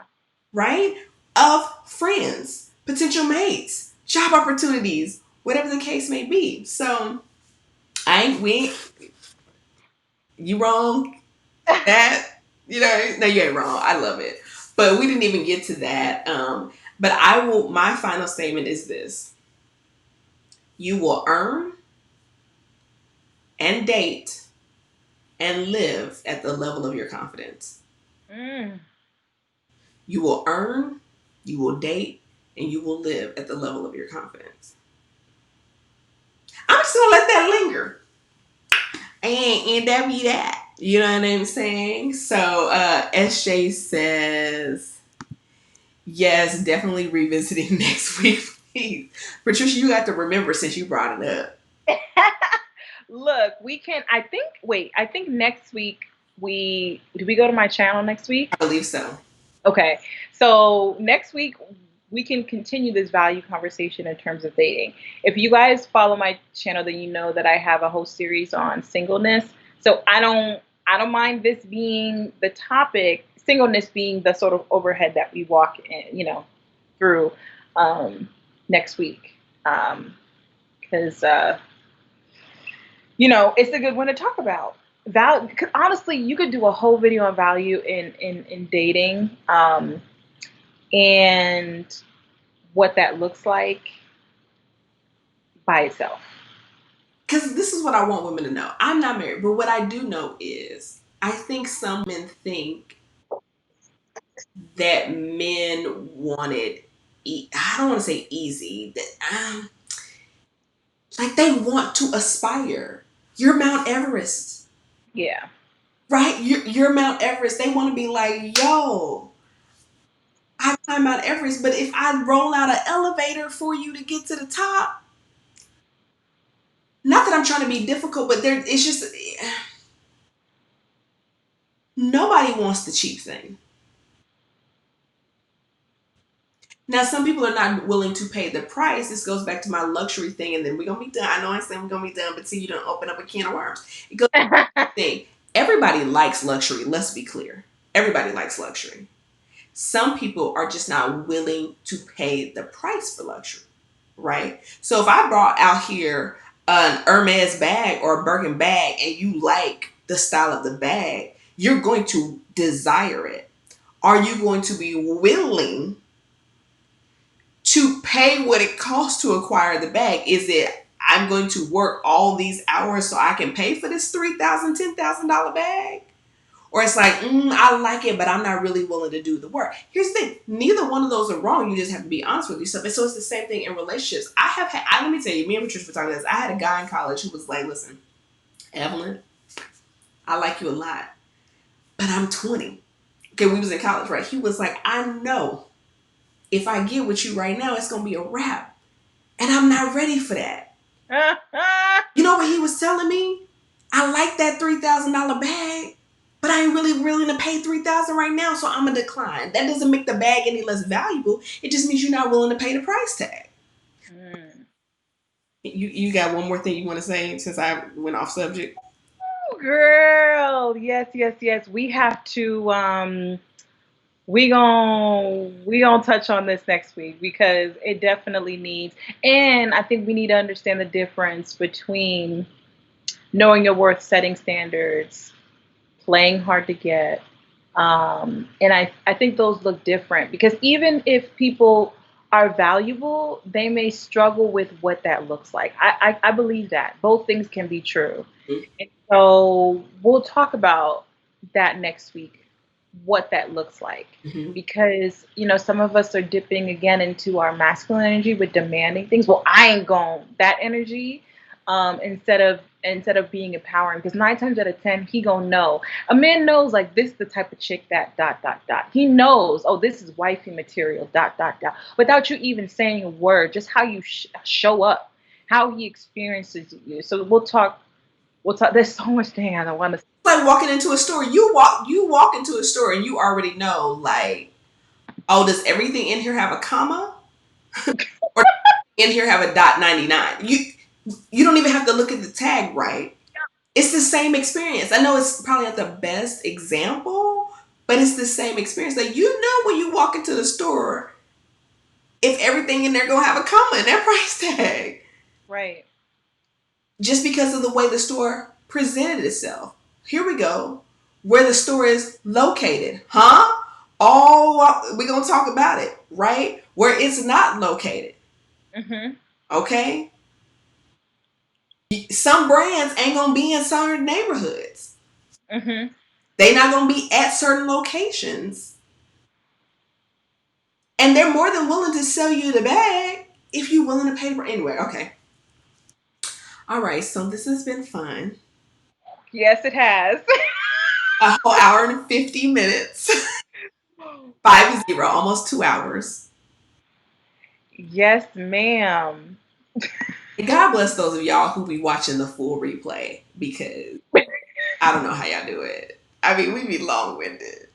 right? Of friends, potential mates, job opportunities, whatever the case may be. So I ain't we you wrong that no, you ain't wrong. I love it. But we didn't even get to that. But my final statement is this: you will earn and date and live at the level of your confidence. Mm. You will earn, you will date, and you will live at the level of your confidence. I'm just gonna let that linger. And that be that. You know what I'm saying? So SJ says, yes, definitely revisiting next week, please. Patricia, you got to remember since you brought it up. Look, we can. I think. Wait. I think next week we do we go to my channel next week? I believe so. Okay. So next week we can continue this value conversation in terms of dating. If you guys follow my channel, then you know that I have a whole series on singleness. So I don't mind this being the topic, singleness being the sort of overhead that we walk in, through um, next week. Because it's a good one to talk about. Value, because honestly, you could do a whole video on value in dating, and what that looks like by itself. Because this is what I want women to know. I'm not married, but what I do know is I think some men think that men wanted, I don't want to say easy, that like they want to aspire. You're Mount Everest, Yeah. right? You're Mount Everest. They want to be like, yo, I climb Mount Everest, but if I roll out an elevator for you to get to the top, not that I'm trying to be difficult, but it's just nobody wants the cheap thing. Now, some people are not willing to pay the price. This goes back to my luxury thing, and then we're gonna be done. I know I said we're gonna be done, but see, you don't open up a can of worms. It goes back to the thing. Everybody likes luxury. Let's be clear. Everybody likes luxury. Some people are just not willing to pay the price for luxury, right? So if I brought out here an Hermes bag or a Birkin bag, and you like the style of the bag, you're going to desire it. Are you going to be willing to pay what it costs to acquire the bag? Is it I'm going to work all these hours so I can pay for this $3,000, $10,000 bag? Or it's like, I like it, but I'm not really willing to do the work. Here's the thing: neither one of those are wrong. You just have to be honest with yourself. And so it's the same thing in relationships. Let me tell you, me and Patricia were talking about this. I had a guy in college who was like, listen, Evelyn, I like you a lot, but I'm 20. Okay, we was in college, right? He was like, I know if I get with you right now, it's gonna be a wrap. And I'm not ready for that. You know what he was telling me? I like that $3,000 bag, but I ain't really willing to pay $3,000 right now, so I'm gonna decline. That doesn't make the bag any less valuable. It just means you're not willing to pay the price tag. Mm. You got one more thing you want to say since I went off subject? Girl, yes, yes, yes. We have to we gonna touch on this next week because it definitely needs, and I think we need to understand the difference between knowing your worth, setting standards, playing hard to get. And I think those look different because even if people are valuable, they may struggle with what that looks like. I believe that both things can be true. And so we'll talk about that next week, what that looks like. Mm-hmm. Because, some of us are dipping again into our masculine energy with demanding things. Well, I ain't going that energy, instead of being empowering. Because 9 times out of 10, he gonna know. A man knows like this is the type of chick that dot dot dot. He knows, oh, this is wifey material, dot dot dot, without you even saying a word, just how you show up, how he experiences you. So we'll talk. We'll talk. There's so much thing I want to. Like walking into a store. You walk into a store and you already know, like, Oh, does everything in here have a comma? Or in here have a .99? You don't even have to look at the tag, right? It's the same experience. I know it's probably not the best example, but it's the same experience. Like, you know, when you walk into the store, if everything in there gonna have a comma in that price tag, Right. just because of the way the store presented itself. Here we go. Where the store is located, huh? Oh, we're gonna talk about it, right? Where it's not located, Mhm. okay? Some brands ain't gonna be in certain neighborhoods. Mhm. They not gonna be at certain locations, and they're more than willing to sell you the bag if you're willing to pay for. Anyway, okay. All right. So this has been fun. Yes, it has. A whole hour and 50 minutes. 50, almost 2 hours. Yes, ma'am. And God bless those of y'all who be watching the full replay because I don't know how y'all do it. I mean, we be long winded.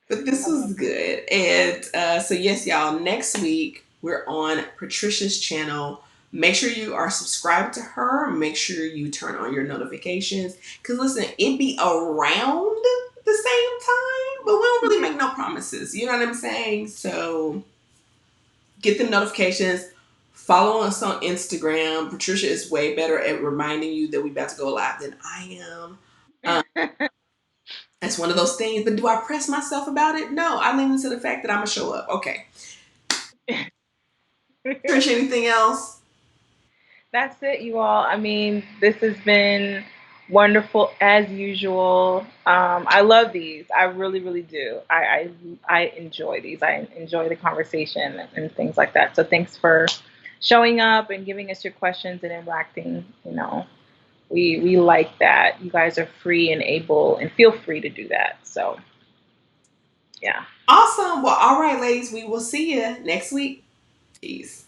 But this was good. And so, yes, y'all, next week we're on Patricia's channel. Make sure you are subscribed to her. Make sure you turn on your notifications. Because, listen, it be around the same time, but we don't really make no promises. You know what I'm saying? So, get the notifications. Follow us on Instagram. Patricia is way better at reminding you that we about to go live than I am. It's one of those things. But do I press myself about it? No, I lean into the fact that I'm gonna show up. Okay. Trish, anything else? That's it, you all. I mean, this has been wonderful as usual. I love these. I really, really do. I enjoy these. I enjoy the conversation and things like that. So thanks for showing up and giving us your questions and interacting. We like that. You guys are free and able and feel free to do that. So yeah. Awesome. Well, all right, ladies, we will see you next week. Peace.